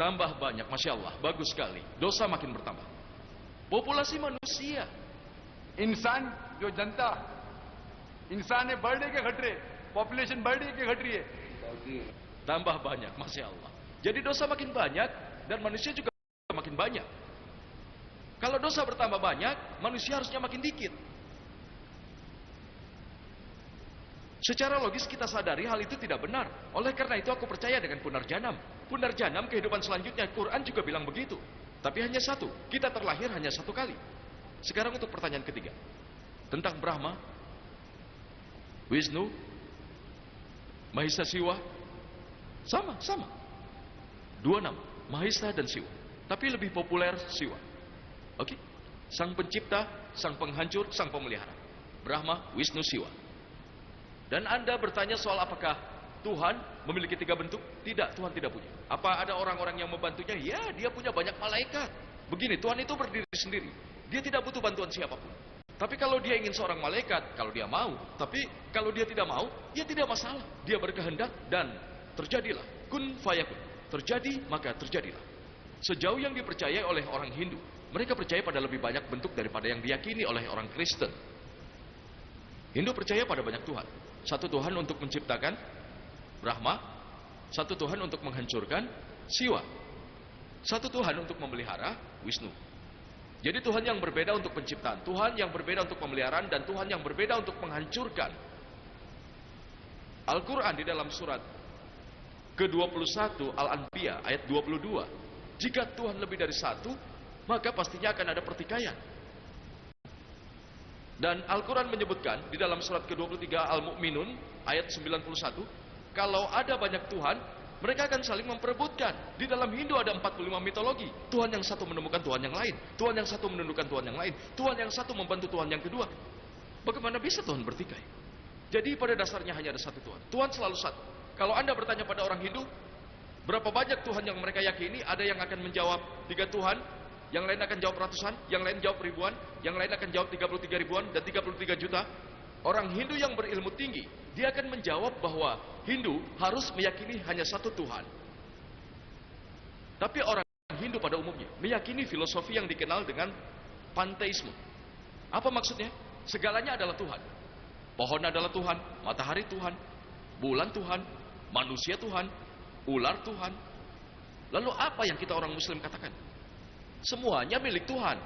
Tambah banyak, Masya Allah. Bagus sekali. Dosa makin bertambah. Populasi manusia. इंसान जो जनता इंसान है बढ़ रही है कि घट रही है? पॉपुलेशन बढ़ रही है कि घट रही है? Tambah banyak, Masya Allah. Jadi dosa makin banyak dan manusia juga makin banyak. Kalau dosa bertambah banyak, manusia harusnya makin dikit. Secara logis kita sadari hal itu tidak benar. Oleh karena itu aku percaya dengan punarjanam. Punarjanam kehidupan selanjutnya, Quran juga bilang begitu. Tapi hanya satu, kita terlahir hanya satu kali. Sekarang untuk pertanyaan ketiga. Tentang Brahma, Wisnu, Mahisa Siwa. Sama. Dua nama, Mahisa dan Siwa. Tapi lebih populer Siwa. Oke? Sang pencipta, sang penghancur, sang pemelihara. Brahma, Wisnu, Siwa. Dan Anda bertanya soal apakah Tuhan memiliki 3 bentuk? Tidak, Tuhan tidak punya. Apa ada orang-orang yang membantunya? Ya, dia punya banyak malaikat. Begini, Tuhan itu berdiri sendiri. Dia tidak butuh bantuan siapapun. Tapi kalau dia ingin seorang malaikat, kalau dia mau. Tapi kalau dia tidak mau, ya tidak masalah. Dia berkehendak dan terjadilah. Kun fayakun. Terjadi, maka terjadilah. Sejauh yang dipercayai oleh orang Hindu, mereka percaya pada lebih banyak bentuk daripada yang diyakini oleh orang Kristen. Hindu percaya pada banyak Tuhan. Satu Tuhan untuk menciptakan, Brahma. Satu Tuhan untuk menghancurkan, Siwa. Satu Tuhan untuk memelihara, Wisnu. Jadi Tuhan yang berbeda untuk penciptaan, Tuhan yang berbeda untuk pemeliharaan, dan Tuhan yang berbeda untuk menghancurkan. Al-Quran di dalam surat ke-21 Al-Anbiya ayat 22. Jika Tuhan lebih dari satu, maka pastinya akan ada pertikaian. Dan Al-Quran menyebutkan di dalam surat ke-23 Al-Mu'minun ayat 91, kalau ada banyak Tuhan, mereka akan saling memperebutkan. Di dalam Hindu ada 45 mitologi. Tuhan yang satu menemukan Tuhan yang lain, Tuhan yang satu menundukkan Tuhan yang lain, Tuhan yang satu membantu Tuhan yang kedua. Bagaimana bisa Tuhan bertikai? Jadi pada dasarnya hanya ada satu Tuhan. Tuhan selalu satu. Kalau Anda bertanya pada orang Hindu, berapa banyak Tuhan yang mereka yakini, ada yang akan menjawab 3 Tuhan, yang lain akan jawab ratusan, yang lain jawab ribuan, yang lain akan jawab 33 ribuan dan 33 juta. Orang Hindu yang berilmu tinggi, dia akan menjawab bahwa Hindu harus meyakini hanya satu Tuhan. Tapi orang Hindu pada umumnya meyakini filosofi yang dikenal dengan panteisme. Apa maksudnya? Segalanya adalah Tuhan. Pohon adalah Tuhan, matahari Tuhan, bulan Tuhan, manusia Tuhan, ular Tuhan. Lalu apa yang kita orang Muslim katakan? Semuanya milik Tuhan.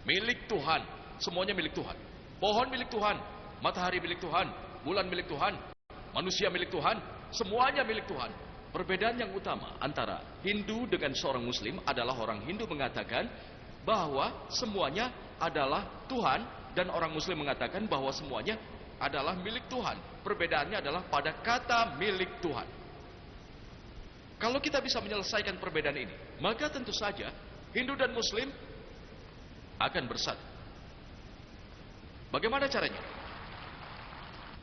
Milik Tuhan. Semuanya milik Tuhan. Pohon milik Tuhan, matahari milik Tuhan, bulan milik Tuhan, manusia milik Tuhan, semuanya milik Tuhan. Perbedaan yang utama antara Hindu dengan seorang Muslim adalah orang Hindu mengatakan bahwa semuanya adalah Tuhan dan orang Muslim mengatakan bahwa semuanya adalah milik Tuhan. Perbedaannya adalah pada kata milik Tuhan. Kalau kita bisa menyelesaikan perbedaan ini, maka tentu saja Hindu dan Muslim akan bersatu. Bagaimana caranya?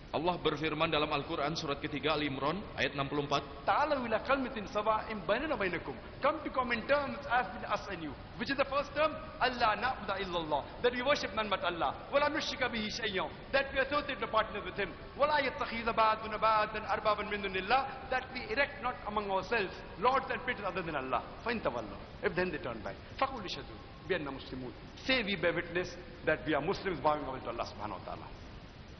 Allah berfirman dalam Al-Quran surat ketiga Al-Imran ayat 64. تعالوا إلى كلمة سواء بيننا وبينكم. Come to common terms as between us and you. Which is the first term? Allah na'budu illallah. That we worship none but Allah. ولا نشرك به شيئا. That we associate no partners with Him. ولا يتخذ بعضنا بعضا أربابا من دون الله. That we erect not among ourselves lords and princes other than Allah. فإن تولوا. If then they turn back. فقولوا اشهدوا بأننا مسلمون. Say we bear witness that we are Muslims bowing over to Allah Subhanahu wa Taala.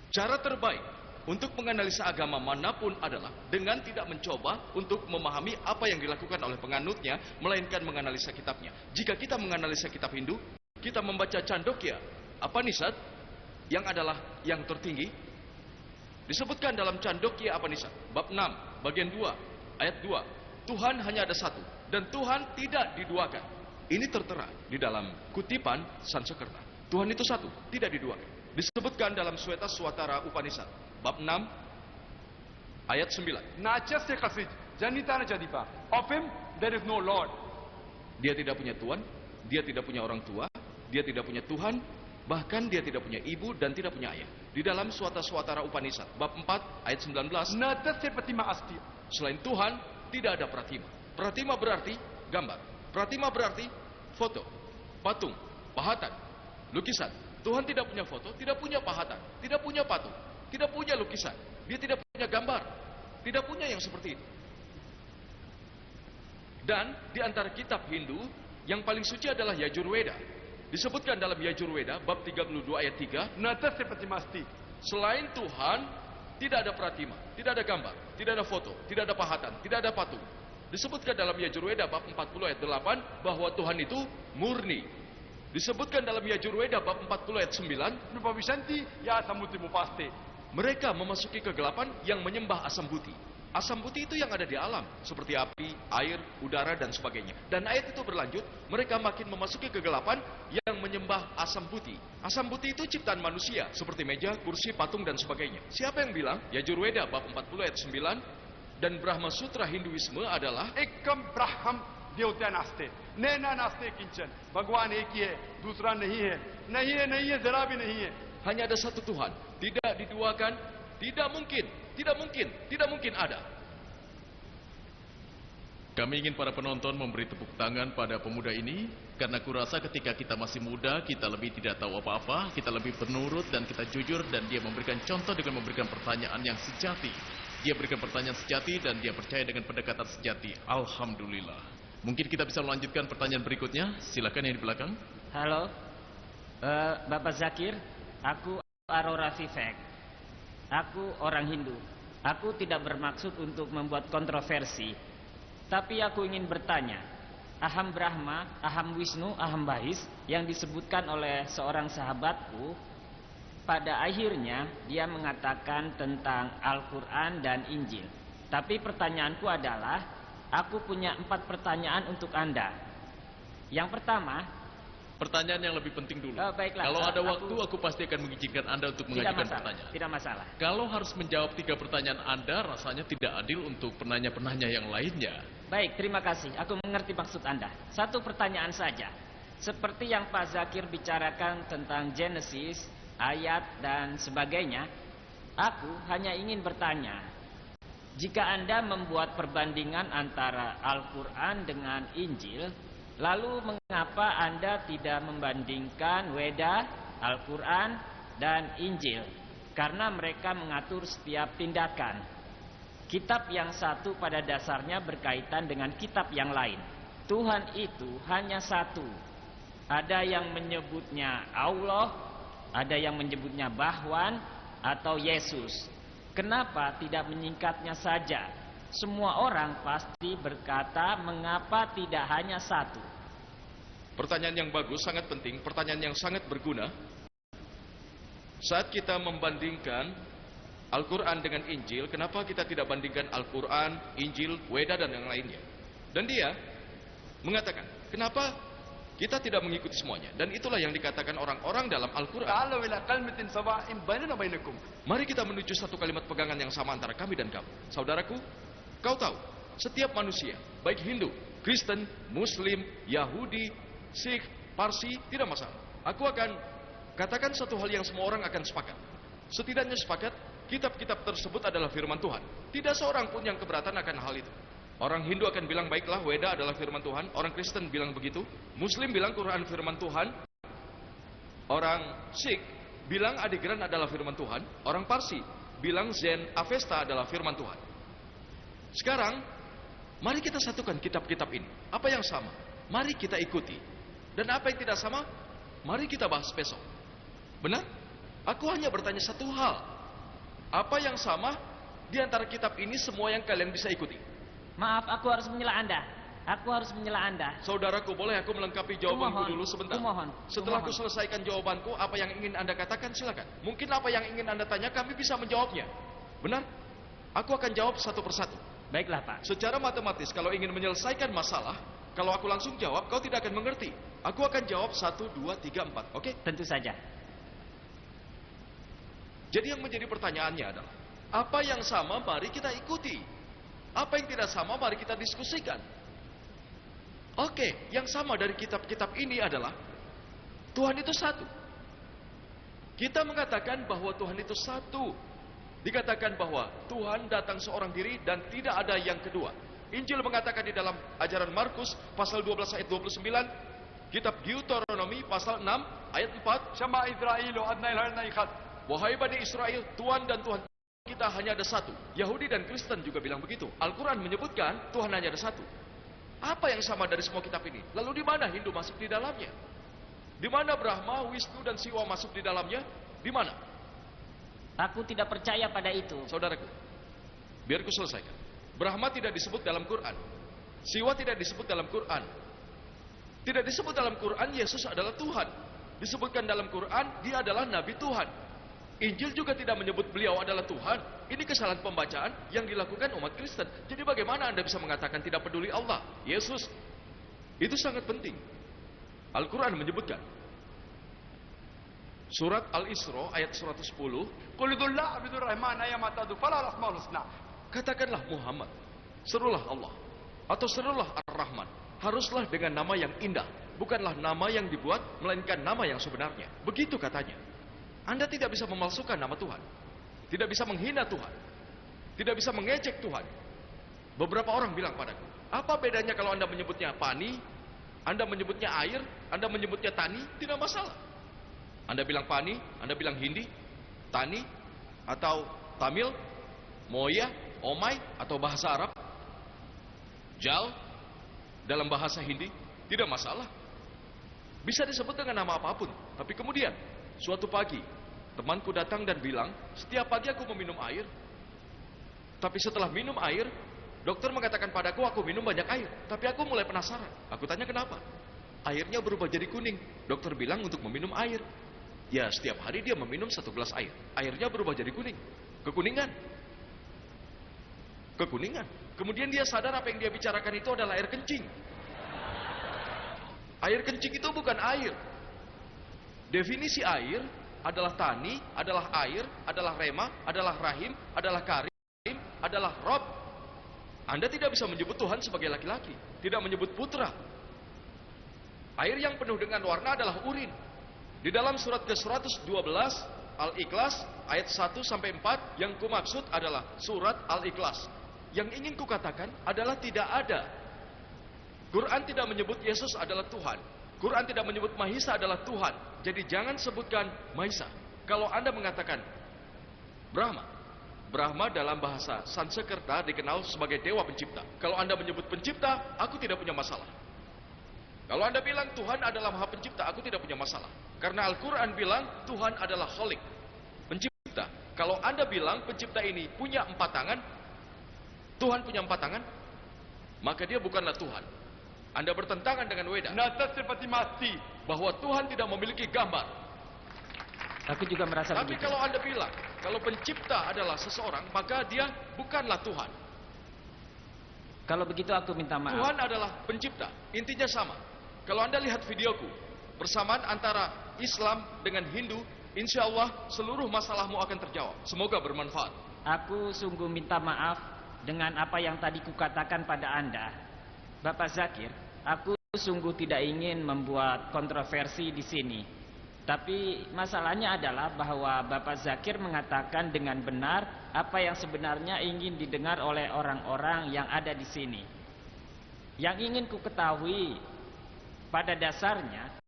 Cara terbaik untuk menganalisa agama manapun adalah dengan tidak mencoba untuk memahami apa yang dilakukan oleh penganutnya, melainkan menganalisa kitabnya. Jika kita menganalisa kitab Hindu, kita membaca Chandogya Upanishad yang adalah yang tertinggi. Disebutkan dalam Chandogya Upanishad bab 6 bagian 2 ayat 2, Tuhan hanya ada satu dan Tuhan tidak diduakan. Ini tertera di dalam kutipan Sanskerta. Tuhan itu satu, tidak diduakan. Disebutkan dalam Sweta Swatara Upanishad bab 6 ayat 9. Nacha se qasid janita na jadipa. Of him there is no lord. Dia tidak punya tuan, dia tidak punya orang tua, dia tidak punya Tuhan, bahkan dia tidak punya ibu dan tidak punya ayah. Di dalam Swata Swatara Upanishad bab 4 ayat 19. Nata se pratima asti. Selain Tuhan tidak ada pratima. Pratima berarti gambar. Pratima berarti foto, patung, pahatan, lukisan. Tuhan tidak punya foto, tidak punya pahatan, tidak punya patung, tidak punya lukisan. Dia tidak punya gambar, tidak punya yang seperti itu. Dan di antara kitab Hindu, yang paling suci adalah Yajurveda. Disebutkan dalam Yajurveda bab 32 ayat 3, Nata se pratima asti. selain Tuhan tidak ada pratima, tidak ada gambar, tidak ada foto, tidak ada pahatan, tidak ada patung. Disebutkan dalam Yajurveda bab 40 ayat 8 bahwa Tuhan itu murni. Disebutkan dalam Yajurveda bab 40 ayat 9, Nupa Vishanti ya samuti mupaste. mereka memasuki kegelapan yang menyembah asam putih. Asam putih itu yang ada di alam, seperti api, air, udara, dan sebagainya. Dan ayat itu berlanjut, mereka makin memasuki kegelapan yang menyembah asam putih. Asam putih itu ciptaan manusia, seperti meja, kursi, patung, dan sebagainya. Siapa yang bilang? Yajurveda bab 40 ayat 9, dan Brahma Sutra Hinduisme adalah Ekam Braham देवता नास्ते नैना नास्ते किंचन भगवान एक ही है दूसरा नहीं है नहीं है नहीं है जरा भी नहीं है. hanya ada satu Tuhan, tidak diduakan, tidak mungkin, tidak mungkin, tidak mungkin ada. Kami ingin para penonton memberi tepuk tangan pada pemuda ini, karena kurasa ketika kita masih muda, kita lebih tidak tahu apa-apa, kita lebih penurut dan kita jujur, dan dia memberikan contoh dengan memberikan pertanyaan yang sejati. Dia berikan pertanyaan sejati dan dia percaya dengan pendekatan sejati. Alhamdulillah. Mungkin kita bisa melanjutkan pertanyaan berikutnya. Silakan yang di belakang. Halo, Bapak Zakir, aku Aurora Vivek. Aku orang Hindu. Aku tidak bermaksud untuk membuat kontroversi, tapi aku ingin bertanya. Aham Brahma, Aham Wisnu, Aham Bahis yang disebutkan oleh seorang sahabatku, pada akhirnya dia mengatakan tentang Al-Quran dan Injil. Tapi pertanyaanku adalah, aku punya 4 pertanyaan untuk Anda. Yang pertama, Pertanyaan yang lebih penting dulu. Baiklah, Kalau ada waktu, aku pasti akan mengizinkan Anda untuk mengajukan pertanyaan. Tidak masalah. Kalau harus menjawab 3 pertanyaan Anda, rasanya tidak adil untuk penanya-penanya yang lainnya. Baik, terima kasih. Aku mengerti maksud Anda. 1 pertanyaan saja. Seperti yang Pak Zakir bicarakan tentang Genesis, ayat, dan sebagainya, aku hanya ingin bertanya. Jika Anda membuat perbandingan antara Al-Quran dengan Injil, lalu mengapa Anda tidak membandingkan Weda, Al-Quran, dan Injil? Karena mereka mengatur setiap tindakan. Kitab yang satu pada dasarnya berkaitan dengan kitab yang lain. Tuhan itu hanya satu. Ada yang menyebutnya Allah, ada yang menyebutnya Bahwan atau Yesus. Kenapa tidak menyingkatnya saja? Semua orang pasti berkata, mengapa tidak hanya satu? Pertanyaan yang bagus, sangat penting, pertanyaan yang sangat berguna. Saat kita membandingkan Al-Quran dengan Injil, kenapa kita tidak bandingkan Al-Quran, Injil, Weda, dan yang lainnya? Dan dia mengatakan, kenapa kita tidak mengikuti semuanya? Dan itulah yang dikatakan orang-orang dalam Al-Quran. تعالوا إلى كلمة سواء بيننا وبينكم. Mari kita menuju satu kalimat pegangan yang sama antara kami dan kamu. Saudaraku, kau tahu, setiap manusia, baik Hindu, Kristen, Muslim, Yahudi, Sikh, Parsi, tidak masalah. Aku akan katakan satu hal yang semua orang akan sepakat. Setidaknya sepakat, kitab-kitab tersebut adalah firman Tuhan. Tidak seorang pun yang keberatan akan hal itu. Orang Hindu akan bilang, baiklah, Weda adalah firman Tuhan. Orang Kristen bilang begitu. Muslim bilang Quran firman Tuhan. Orang Sikh bilang Adigran adalah firman Tuhan. Orang Parsi bilang Zen Avesta adalah firman Tuhan. Sekarang, mari kita satukan kitab-kitab ini. Apa yang sama? Mari kita ikuti. Dan apa yang tidak sama? Mari kita bahas besok. Benar? Aku hanya bertanya satu hal. Apa yang sama di antara kitab ini semua yang kalian bisa ikuti? Maaf, aku harus menyela Anda. Aku harus menyela Anda. Saudaraku, boleh aku melengkapi jawabanku Kumohon. dulu sebentar? Kumohon. Setelah aku Kumohon. selesaikan jawabanku, apa yang ingin Anda katakan silakan. Mungkin apa yang ingin Anda tanya kami bisa menjawabnya. Benar? Aku akan jawab satu persatu. Baiklah, Pak. Secara matematis, kalau ingin menyelesaikan masalah, kalau aku langsung jawab, kau tidak akan mengerti. Aku akan jawab 1, 2, 3, 4. Oke? Tentu saja. Jadi yang menjadi pertanyaannya adalah, apa yang sama mari kita ikuti. Apa yang tidak sama mari kita diskusikan. Oke, yang sama dari kitab-kitab ini adalah Tuhan itu satu. Kita mengatakan bahwa Tuhan itu satu. Dikatakan bahwa Tuhan datang seorang diri dan tidak ada yang kedua. Injil mengatakan di dalam ajaran Markus pasal 12 ayat 29, kitab Deuteronomi pasal 6 ayat 4, شمع إسرائيل وأدنى إلهنا إخد. wahai Bani Israel, Tuhan dan Tuhan kita hanya ada satu. Yahudi dan Kristen juga bilang begitu. Al-Quran menyebutkan Tuhan hanya ada satu. Apa yang sama dari semua kitab ini? Lalu di mana Hindu masuk di dalamnya? Di mana Brahma, Wisnu, dan Siwa masuk di dalamnya? Di mana? Aku tidak percaya pada itu. Saudaraku, biar ku selesaikan. Brahma tidak disebut dalam Quran. Siwa tidak disebut dalam Quran. Tidak disebut dalam Quran Yesus adalah Tuhan. Disebutkan dalam Quran dia adalah Nabi Tuhan. Injil juga tidak menyebut beliau adalah Tuhan. Ini kesalahan pembacaan yang dilakukan umat Kristen. Jadi bagaimana Anda bisa mengatakan tidak peduli Allah, Yesus? Itu sangat penting. Al-Quran menyebutkan. Surat Al-Isra ayat 110. قل ادعوا الله عبد الرحمن أيما تدعوا فله الأسماء الحسنى. Katakanlah Muhammad, serulah Allah atau serulah Ar-Rahman. Haruslah dengan nama yang indah, bukanlah nama yang dibuat, melainkan nama yang sebenarnya. Begitu katanya. Anda tidak bisa memalsukan nama Tuhan. Tidak bisa menghina Tuhan. Tidak bisa mengejek Tuhan. Beberapa orang bilang padaku, apa bedanya kalau Anda menyebutnya pani, Anda menyebutnya air, Anda menyebutnya tani, tidak masalah. Anda bilang pani, Anda bilang Hindi, tani, atau Tamil, Moya, Omai, atau bahasa Arab, Jal, dalam bahasa Hindi, tidak masalah. Bisa disebut dengan nama apapun. Tapi kemudian, suatu pagi, temanku datang dan bilang, setiap pagi aku meminum air. Tapi setelah minum air, dokter mengatakan padaku aku minum banyak air. Tapi aku mulai penasaran. Aku tanya kenapa? Airnya berubah jadi kuning. Dokter bilang untuk meminum air. Ya, setiap hari dia meminum 1 gelas air. Airnya berubah jadi kuning. Kekuningan. Kekuningan. Kemudian dia sadar apa yang dia bicarakan itu adalah air kencing. Air kencing itu bukan air. Definisi air adalah tani, adalah air, adalah rema, adalah rahim, adalah karim, adalah rob. Anda tidak bisa menyebut Tuhan sebagai laki-laki, tidak menyebut putra. Air yang penuh dengan warna adalah urin. Di dalam surat ke-112 Al-Ikhlas ayat 1 sampai 4 yang kumaksud adalah surat Al-Ikhlas. Yang ingin kukatakan adalah tidak ada. Quran tidak menyebut Yesus adalah Tuhan. Quran tidak menyebut Mahisa adalah Tuhan. Jadi jangan sebutkan Mahisa. Kalau Anda mengatakan Brahma, Brahma dalam bahasa Sanskerta dikenal sebagai dewa pencipta. Kalau Anda menyebut pencipta, aku tidak punya masalah. Kalau Anda bilang Tuhan adalah Maha Pencipta, aku tidak punya masalah. Karena Al-Quran bilang Tuhan adalah Khalik, pencipta. Kalau Anda bilang pencipta ini punya 4 tangan, Tuhan punya 4 tangan, maka dia bukanlah Tuhan. Anda bertentangan dengan Weda Nata seperti mati. bahwa Tuhan tidak memiliki gambar. Aku juga merasa Tapi begitu. kalau Anda bilang kalau pencipta adalah seseorang, maka dia bukanlah Tuhan. Kalau begitu aku minta maaf. Tuhan adalah pencipta. Intinya sama. Kalau Anda lihat videoku, persamaan antara Islam dengan Hindu, insya Allah seluruh masalahmu akan terjawab. Semoga bermanfaat. Aku sungguh minta maaf dengan apa yang tadi kukatakan pada Anda. Bapak Zakir, aku sungguh tidak ingin membuat kontroversi di sini. Tapi masalahnya adalah bahwa Bapak Zakir mengatakan dengan benar apa yang sebenarnya ingin didengar oleh orang-orang yang ada di sini. Yang ingin ku ketahui pada dasarnya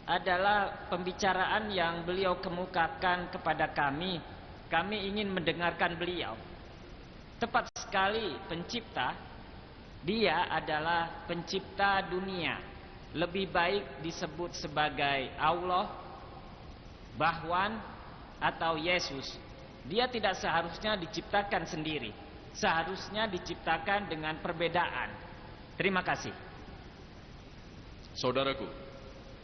adalah pembicaraan yang beliau kemukakan kepada kami. Kami ingin mendengarkan beliau. Tepat sekali, pencipta. Dia adalah pencipta dunia. Lebih baik disebut sebagai Allah, Bahwan, atau Yesus. Dia tidak seharusnya diciptakan sendiri. Seharusnya diciptakan dengan perbedaan. Terima kasih. Saudaraku,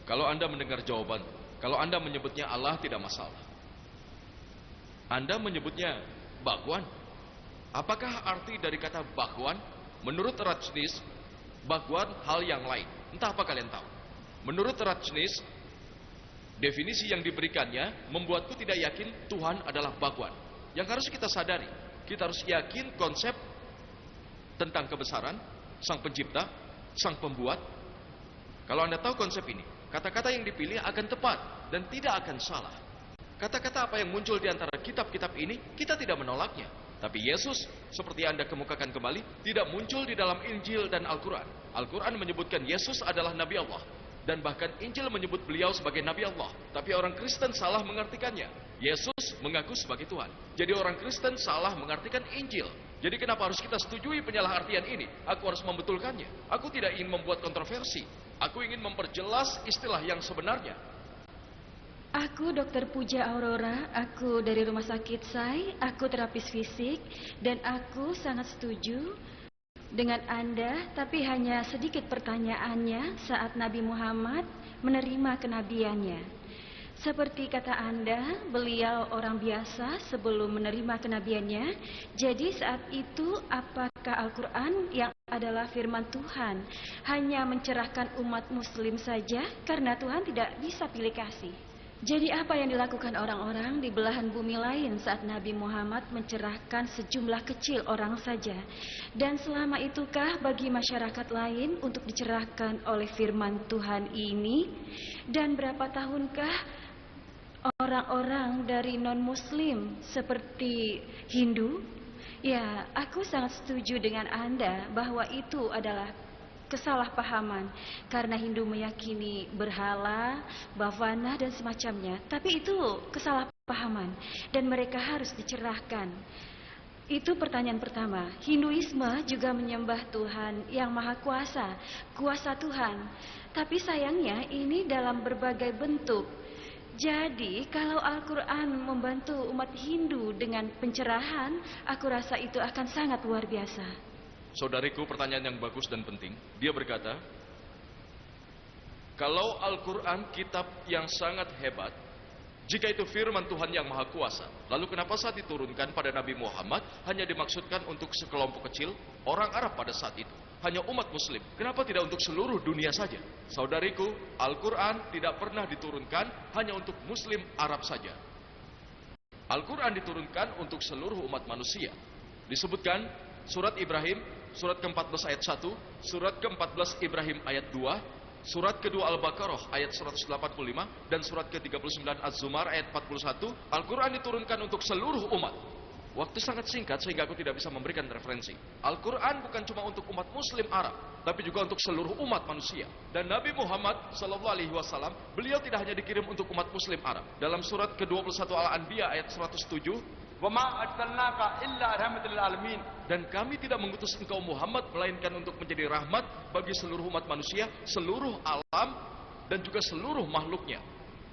kalau Anda mendengar jawaban, kalau Anda menyebutnya Allah tidak masalah. Anda menyebutnya Bhagwan. Apakah arti dari kata Bhagwan? Menurut Rajneesh, Bhagwan hal yang lain. Entah apa kalian tahu. Menurut Rajneesh, definisi yang diberikannya membuatku tidak yakin Tuhan adalah Bhagwan. Yang harus kita sadari, kita harus yakin konsep tentang kebesaran, Sang Pencipta, Sang Pembuat. Kalau Anda tahu konsep ini, kata-kata yang dipilih akan tepat dan tidak akan salah. Kata-kata apa yang muncul di antara kitab-kitab ini, kita tidak menolaknya. Tapi Yesus, seperti Anda kemukakan kembali, tidak muncul di dalam Injil dan Al-Quran. Al-Quran menyebutkan Yesus adalah Nabi Allah. Dan bahkan Injil menyebut beliau sebagai Nabi Allah. Tapi orang Kristen salah mengartikannya. Yesus mengaku sebagai Tuhan. Jadi orang Kristen salah mengartikan Injil. Jadi kenapa harus kita setujui penyalahartian ini? Aku harus membetulkannya. Aku tidak ingin membuat kontroversi. Aku ingin memperjelas istilah yang sebenarnya. Aku Dr. Puja Aurora, aku dari Rumah Sakit Sai, aku terapis fisik, dan aku sangat setuju dengan Anda, tapi hanya sedikit pertanyaannya saat Nabi Muhammad menerima kenabiannya. Seperti kata Anda, beliau orang biasa sebelum menerima kenabiannya. Jadi saat itu apakah Al-Quran yang adalah firman Tuhan hanya mencerahkan umat muslim saja karena Tuhan tidak bisa pilih kasih? Jadi apa yang dilakukan orang-orang di belahan bumi lain saat Nabi Muhammad mencerahkan sejumlah kecil orang saja? Dan selama itukah bagi masyarakat lain untuk dicerahkan oleh firman Tuhan ini? Dan berapa tahunkah orang-orang dari non-muslim seperti Hindu? Ya, aku sangat setuju dengan Anda bahwa itu adalah kesalahpahaman karena Hindu meyakini berhala, bhavana dan semacamnya. Tapi itu kesalahpahaman dan mereka harus dicerahkan. Itu pertanyaan pertama. Hinduisme juga menyembah Tuhan yang Maha Kuasa, kuasa Tuhan. Tapi sayangnya ini dalam berbagai bentuk. Jadi kalau Al-Quran membantu umat Hindu dengan pencerahan, aku rasa itu akan sangat luar biasa. Saudariku, pertanyaan yang bagus dan penting. Dia berkata, kalau Al-Quran kitab yang sangat hebat, jika itu firman Tuhan yang Maha Kuasa, lalu kenapa saat diturunkan pada Nabi Muhammad hanya dimaksudkan untuk sekelompok kecil orang Arab pada saat itu? Hanya umat muslim. Kenapa tidak untuk seluruh dunia saja? Saudariku, Al-Quran tidak pernah diturunkan hanya untuk muslim Arab saja. Al-Quran diturunkan untuk seluruh umat manusia. Disebutkan surat Ibrahim, surat ke-14 ayat 1, surat ke-14 Ibrahim ayat 2, surat kedua Al-Baqarah ayat 185, dan surat ke-39 Az-Zumar ayat 41. Al-Quran diturunkan untuk seluruh umat. Waktu sangat singkat sehingga aku tidak bisa memberikan referensi. Al-Quran bukan cuma untuk umat Muslim Arab, tapi juga untuk seluruh umat manusia. Dan Nabi Muhammad SAW, beliau tidak hanya dikirim untuk umat Muslim Arab. Dalam surat ke-21 Al-Anbiya ayat 107, وَمَا أَرْسَلْنَاكَ إِلَّا رَحْمَةً لِلْعَالَمِينَ. dan kami tidak mengutus engkau Muhammad melainkan untuk menjadi rahmat bagi seluruh umat manusia, seluruh alam, dan juga seluruh makhluknya.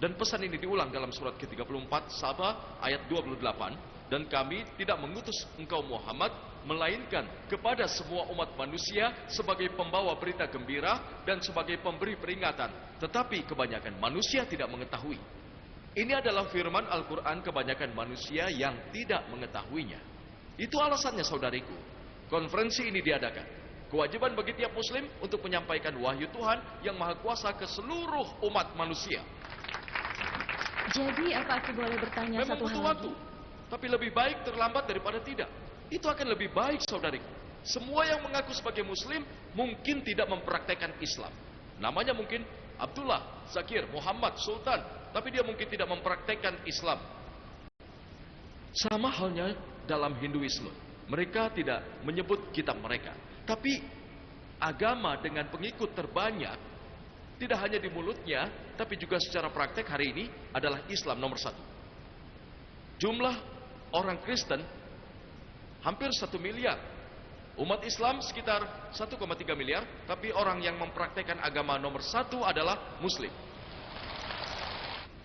Dan pesan ini diulang dalam surat ke-34 Saba ayat 28. Dan kami tidak mengutus engkau Muhammad melainkan kepada semua umat manusia sebagai pembawa berita gembira dan sebagai pemberi peringatan. Tetapi kebanyakan manusia tidak mengetahui. Ini adalah firman Al-Quran, kebanyakan manusia yang tidak mengetahuinya. Itu alasannya saudariku, konferensi ini diadakan. Kewajiban bagi tiap muslim untuk menyampaikan wahyu Tuhan yang maha kuasa ke seluruh umat manusia. Jadi apa aku boleh bertanya Memang satu butuh hal waktu, lagi? tapi lebih baik terlambat daripada tidak. Itu akan lebih baik saudariku. Semua yang mengaku sebagai muslim mungkin tidak mempraktekkan Islam. Namanya mungkin Abdullah, Zakir, Muhammad, Sultan, tapi dia mungkin tidak mempraktekkan Islam. Sama halnya dalam Hinduisme. Mereka tidak menyebut kitab mereka. Tapi agama dengan pengikut terbanyak tidak hanya di mulutnya, tapi juga secara praktek hari ini adalah Islam nomor 1. Jumlah orang Kristen hampir 1 miliar. Umat Islam sekitar 1,3 miliar, tapi orang yang mempraktekkan agama nomor 1 adalah Muslim.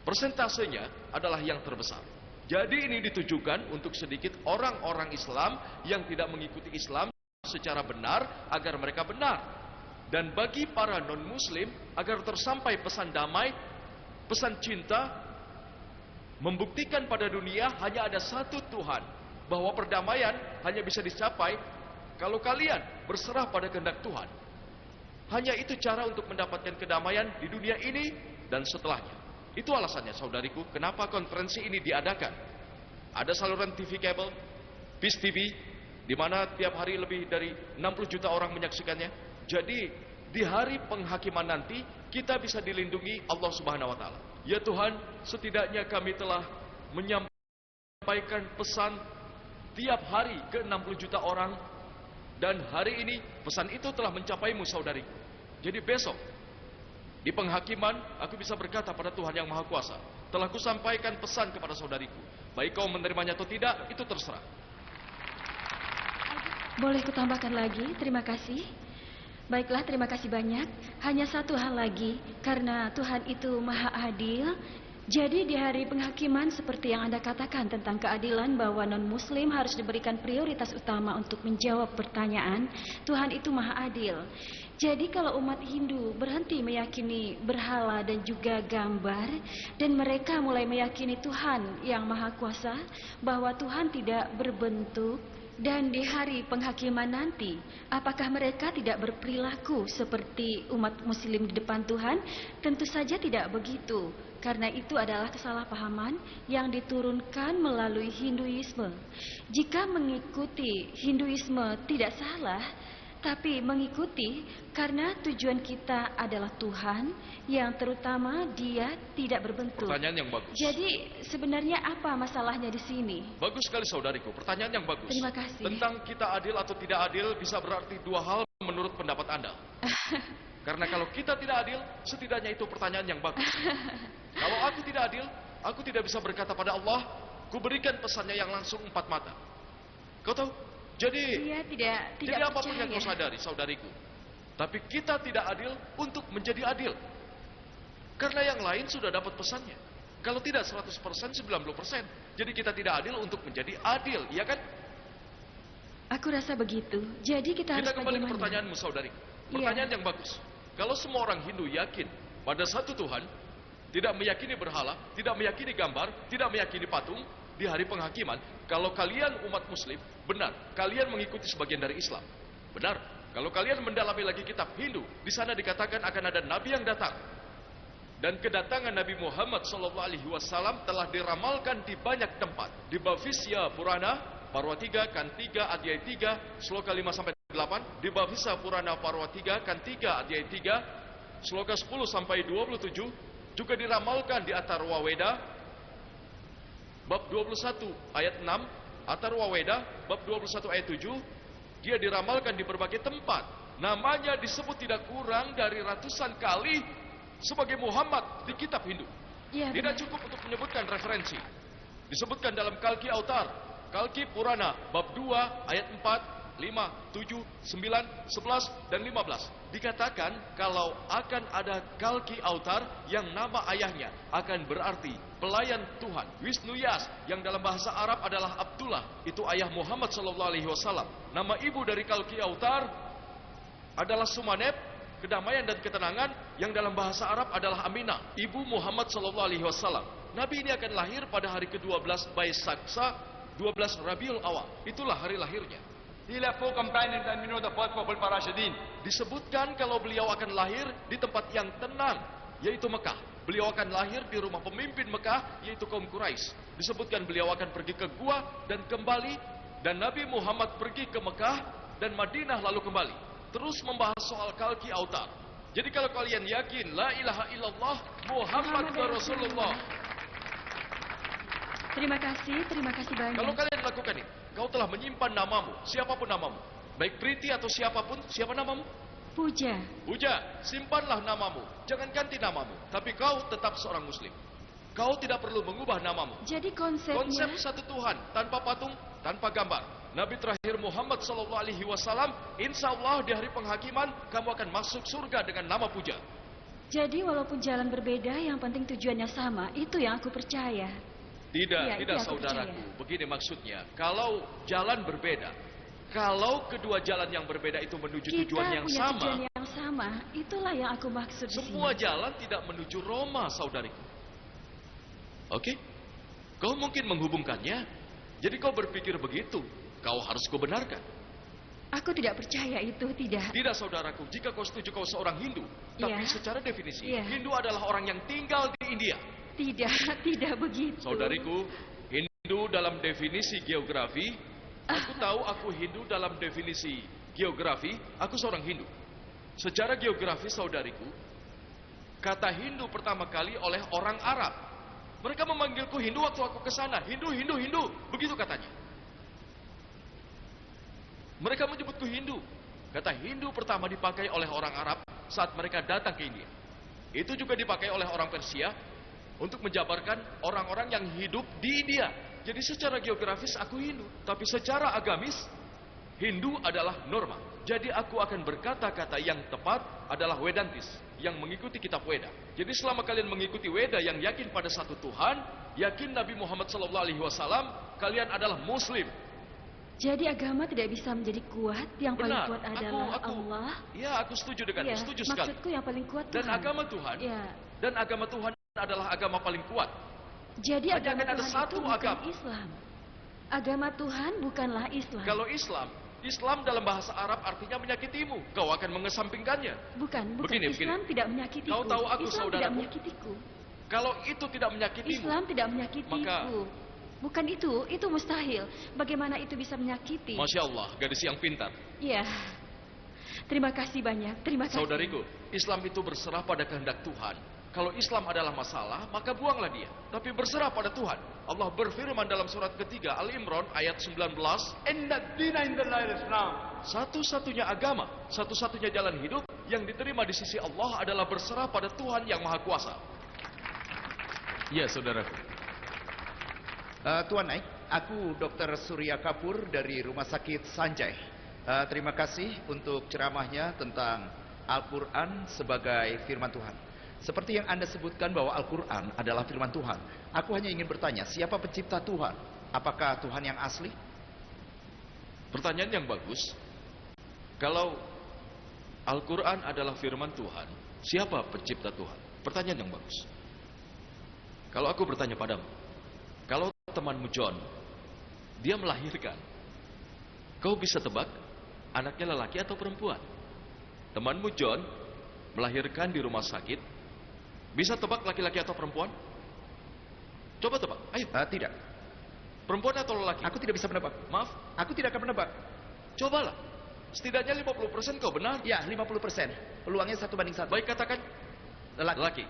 Persentasenya adalah yang terbesar. Jadi ini ditujukan untuk sedikit orang-orang Islam yang tidak mengikuti Islam secara benar agar mereka benar. Dan bagi para non-Muslim agar tersampai pesan damai, pesan cinta, membuktikan pada dunia hanya ada satu Tuhan, bahwa perdamaian hanya bisa dicapai kalau kalian berserah pada kehendak Tuhan. Hanya itu cara untuk mendapatkan kedamaian di dunia ini dan setelahnya. Itu alasannya saudariku, kenapa konferensi ini diadakan. Ada saluran TV kabel, Peace TV, di mana tiap hari lebih dari 60 juta orang menyaksikannya. Jadi di hari penghakiman nanti kita bisa dilindungi Allah Subhanahu wa taala. Ya Tuhan, setidaknya kami telah menyampaikan pesan tiap hari ke 60 juta orang, dan hari ini pesan itu telah mencapaimu saudariku. Jadi besok di penghakiman aku bisa berkata pada Tuhan yang Maha Kuasa, telah kusampaikan pesan kepada saudariku. Baik kau menerimanya atau tidak, itu terserah. Boleh kutambahkan lagi? Terima kasih. Baiklah, terima kasih banyak. Hanya satu hal lagi, karena Tuhan itu Maha Adil. Jadi di hari penghakiman seperti yang Anda katakan tentang keadilan bahwa non-muslim harus diberikan prioritas utama untuk menjawab pertanyaan, Tuhan itu Maha Adil. Jadi kalau umat Hindu berhenti meyakini berhala dan juga gambar, dan mereka mulai meyakini Tuhan yang Maha Kuasa, bahwa Tuhan tidak berbentuk, dan di hari penghakiman nanti, apakah mereka tidak berperilaku seperti umat muslim di depan Tuhan? Tentu saja tidak begitu, karena itu adalah kesalahpahaman yang diturunkan melalui Hinduisme. Jika mengikuti Hinduisme tidak salah, tapi mengikuti karena tujuan kita adalah Tuhan yang terutama Dia tidak berbentuk. Pertanyaan yang bagus. Jadi sebenarnya apa masalahnya di sini? Bagus sekali saudariku, pertanyaan yang bagus. Terima kasih. Tentang kita adil atau tidak adil bisa berarti dua hal menurut pendapat Anda. Karena kalau kita tidak adil, setidaknya itu pertanyaan yang bagus. Kalau aku tidak adil, aku tidak bisa berkata pada Allah, kuberikan pesannya yang langsung 4 mata. Kau tahu? Jadi tidak apapun yang percaya. kau sadari, saudariku. Tapi kita tidak adil untuk menjadi adil. Karena yang lain sudah dapat pesannya. Kalau tidak 100%, 90%. Jadi kita tidak adil untuk menjadi adil, iya kan? Aku rasa begitu. Jadi kita harus kembali ke bagaimana? pertanyaanmu, saudariku. Pertanyaan yang bagus. Kalau semua orang Hindu yakin pada satu Tuhan, tidak meyakini berhala, tidak meyakini gambar, tidak meyakini patung, di hari penghakiman, kalau kalian umat muslim, benar, kalian mengikuti sebagian dari Islam. Benar, kalau kalian mendalami lagi kitab Hindu, di sana dikatakan akan ada nabi yang datang. Dan kedatangan Nabi Muhammad SAW telah diramalkan di banyak tempat. Di Bhavisya Purana, Parwa 3, Kan 3, Adhyaya 3, Sloka 5-8. Di Bhavisya Purana, Parwa 3, Kan 3, Adhyaya 3, Sloka 10-27. Juga diramalkan di Atharva Weda, Bab 21 ayat 6 Atarwa Weda, bab 21 ayat 7, dia diramalkan di berbagai tempat. Namanya disebut tidak kurang dari ratusan kali sebagai Muhammad di kitab Hindu. Iya, Tidak benar. cukup untuk menyebutkan referensi. Disebutkan dalam Kalki Autar, Kalki Purana, bab 2 ayat 4, 5, 7, 9, 11, dan 15. Dikatakan kalau akan ada Kalki Autar yang nama ayahnya akan berarti pelayan Tuhan. Wisnu Yas yang dalam bahasa Arab adalah Abdullah, itu ayah Muhammad SAW. Nama ibu dari Kalki Autar adalah Sumanep, kedamaian dan ketenangan, yang dalam bahasa Arab adalah Aminah, ibu Muhammad SAW. Nabi ini akan lahir pada hari ke-12 Baisaksa, 12 Rabiul Awal. Itulah hari lahirnya. He left 4 companions and we know the first 4 Parashadin. Disebutkan kalau beliau akan lahir di tempat yang tenang, yaitu Mekah. Beliau akan lahir di rumah pemimpin Mekah, yaitu kaum Quraisy. Disebutkan beliau akan pergi ke gua dan kembali, dan Nabi Muhammad pergi ke Mekah dan Madinah lalu kembali. Terus membahas soal Kalki Autar. Jadi kalau kalian yakin la ilaha illallah Muhammad Rasulullah, Terima kasih banyak. kalau kalian lakukan ini, kau telah menyimpan namamu, siapapun namamu, baik Priti atau siapapun, siapa namamu? Puja. Puja, simpanlah namamu, jangan ganti namamu, tapi kau tetap seorang muslim. Kau tidak perlu mengubah namamu. Jadi konsepnya... Konsep satu Tuhan, tanpa patung, tanpa gambar. Nabi terakhir Muhammad SAW, insya Allah di hari penghakiman, kamu akan masuk surga dengan nama Puja. Jadi walaupun jalan berbeda, yang penting tujuannya sama. Itu yang aku percaya. Tidak, Iya, tidak itu aku saudaraku. percaya. Begini maksudnya, kalau jalan berbeda, kalau kedua jalan yang berbeda itu menuju Kita tujuan yang punya sama, tujuan yang sama. Itulah yang aku maksud di semua sini. jalan tidak menuju Roma, saudariku. Oke? Kau mungkin menghubungkannya. Jadi kau berpikir begitu, kau harus kubenarkan. Aku tidak percaya itu, tidak. Tidak saudaraku, jika kau setuju kau seorang Hindu, tapi Iya. secara definisi, Iya. Hindu adalah orang yang tinggal di India. Tidak begitu. Saudariku, Hindu dalam definisi geografi, aku tahu aku Hindu dalam definisi geografi, aku seorang Hindu. Secara geografi saudariku, kata Hindu pertama kali oleh orang Arab. Mereka memanggilku Hindu waktu aku ke sana. Hindu, begitu katanya. Mereka menyebutku Hindu. Kata Hindu pertama dipakai oleh orang Arab saat mereka datang ke India. Itu juga dipakai oleh orang Persia untuk menjabarkan orang-orang yang hidup di India. Jadi secara geografis aku Hindu, tapi secara agamis Hindu adalah norma. Jadi aku akan berkata-kata yang tepat adalah Vedantis, yang mengikuti kitab Weda. Jadi selama kalian mengikuti Weda yang yakin pada satu Tuhan, yakin Nabi Muhammad SAW, kalian adalah Muslim. Jadi agama tidak bisa menjadi kuat. Yang paling Benar. kuat adalah Aku- Allah. Ya, aku setuju denganmu, Iya, setuju sekali. maksudku yang paling kuat Dan Tuhan. agama Tuhan, Ya. dan agama Tuhan adalah agama paling kuat. Jadi Hanya agama akan ada Tuhan satu itu bukan agama. Islam. Agama Tuhan bukanlah Islam. Kalau Islam dalam bahasa Arab artinya menyakitimu. Kau akan mengesampingkannya. Bukan. Begini. Islam tidak menyakitiku. Kau tahu aku Islam tidak saudaraku? menyakitiku. Kalau itu tidak menyakitimu, Islam tidak menyakitiku. Maka- Bukan itu mustahil. Bagaimana itu bisa menyakiti? Masya Allah, gadis yang pintar. Ya. Terima kasih banyak. Terima kasih. Saudariku, Islam itu berserah pada kehendak Tuhan. Kalau Islam adalah masalah, maka buanglah dia. Tapi berserah pada Tuhan. Allah berfirman dalam surat ketiga Al-Imran ayat 19, Inna ad-dina indallahi al-Islam. satu-satunya agama, satu-satunya jalan hidup yang diterima di sisi Allah adalah berserah pada Tuhan yang Maha Kuasa. Ya, saudaraku. Tuan Naik, aku Dr. Surya Kapur dari Rumah Sakit Sanjay. Terima kasih untuk ceramahnya tentang Al-Quran sebagai firman Tuhan. Seperti yang Anda sebutkan bahwa Al-Quran adalah firman Tuhan. Aku hanya ingin bertanya, siapa pencipta Tuhan? Apakah Tuhan yang asli? Pertanyaan yang bagus. Kalau Al-Quran adalah firman Tuhan, siapa pencipta Tuhan? Pertanyaan yang bagus. Kalau aku bertanya padamu, kalau temanmu John, dia melahirkan, kau bisa tebak anaknya lelaki atau perempuan? Temanmu John melahirkan di rumah sakit, bisa tebak laki-laki atau perempuan? Coba tebak, ayo. Tidak. Perempuan atau lelaki? Aku tidak bisa menebak. Maaf, Aku tidak akan menebak. cobalah. Setidaknya 50% kau benar. Ya, 50%. Peluangnya 1:1. Baik, katakan Lelaki. lelaki.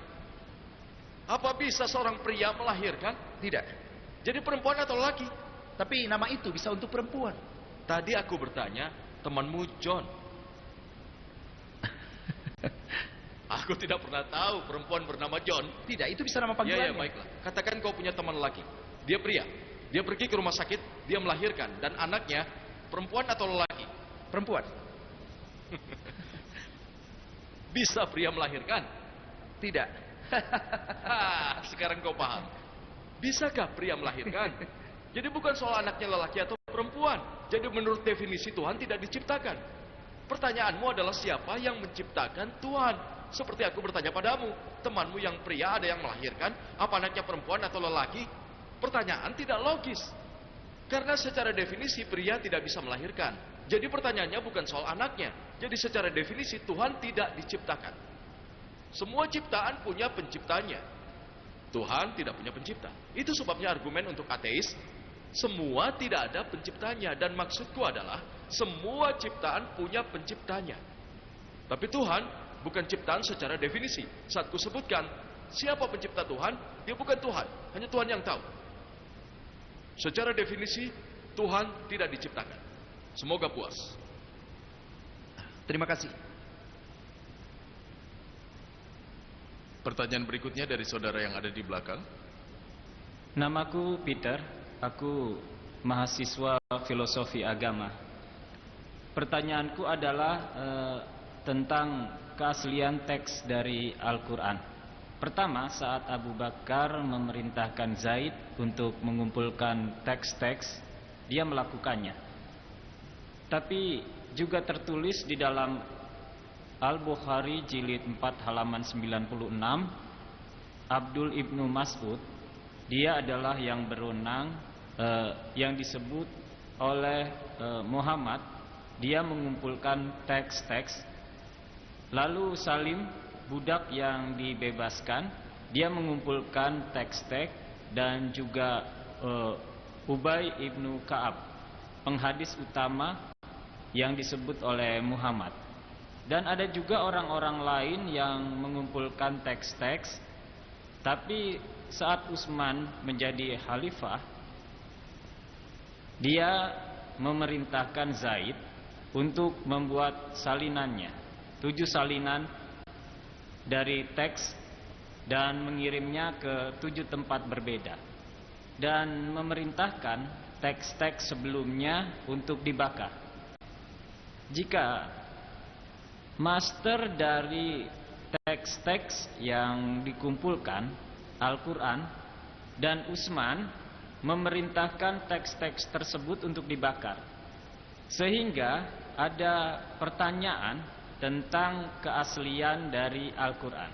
Apa bisa seorang pria melahirkan? Tidak. Jadi perempuan atau lelaki? Tapi nama itu bisa untuk perempuan. Tadi aku bertanya, temanmu John. Aku tidak pernah tahu perempuan bernama John. Tidak, itu bisa nama Ya, panggilannya. ya, baiklah. Katakan kau punya teman lelaki. Dia pria. Dia pergi ke rumah sakit, dia melahirkan. Dan anaknya perempuan atau lelaki? Perempuan. Bisa pria melahirkan? Tidak. Sekarang kau paham. Bisakah pria melahirkan? Jadi bukan soal anaknya lelaki atau perempuan. Jadi menurut definisi Tuhan tidak diciptakan. Pertanyaanmu adalah siapa yang menciptakan Tuhan? Seperti aku bertanya padamu, temanmu yang pria ada yang melahirkan, apa anaknya perempuan atau lelaki? Pertanyaan tidak logis. Karena secara definisi pria tidak bisa melahirkan. Jadi pertanyaannya bukan soal anaknya. Jadi secara definisi Tuhan tidak diciptakan. Semua ciptaan punya penciptanya. Tuhan tidak punya pencipta. Itu sebabnya argumen untuk ateis, semua tidak ada penciptanya. Dan maksudku adalah, semua ciptaan punya penciptanya. Tapi Tuhan bukan ciptaan secara definisi. Saat kusebutkan, siapa pencipta Tuhan, dia bukan Tuhan. Hanya Tuhan yang tahu. Secara definisi, Tuhan tidak diciptakan. Semoga puas. Terima kasih. Pertanyaan berikutnya dari saudara yang ada di belakang. Namaku Peter, aku mahasiswa filosofi agama. Pertanyaanku adalah tentang keaslian teks dari Al-Quran. Pertama, saat Abu Bakar memerintahkan Zaid untuk mengumpulkan teks-teks, dia melakukannya. Tapi juga tertulis di dalam Al-Bukhari jilid 4 halaman 96, Abdul ibnu Mas'ud, dia adalah yang berwenang, yang disebut oleh Muhammad, dia mengumpulkan teks-teks. Lalu Salim, budak yang dibebaskan, dia mengumpulkan teks-teks. Dan juga Ubay ibnu Ka'ab, penghadis utama yang disebut oleh Muhammad. Dan ada juga orang-orang lain yang mengumpulkan teks-teks. Tapi saat Utsman menjadi khalifah, dia memerintahkan Zaid untuk membuat salinannya, 7 salinan dari teks, dan mengirimnya ke 7 tempat berbeda. Dan memerintahkan teks-teks sebelumnya untuk dibakar. Jika master dari teks-teks yang dikumpulkan, Al-Quran, dan Utsman memerintahkan teks-teks tersebut untuk dibakar, sehingga ada pertanyaan tentang keaslian dari Al-Quran.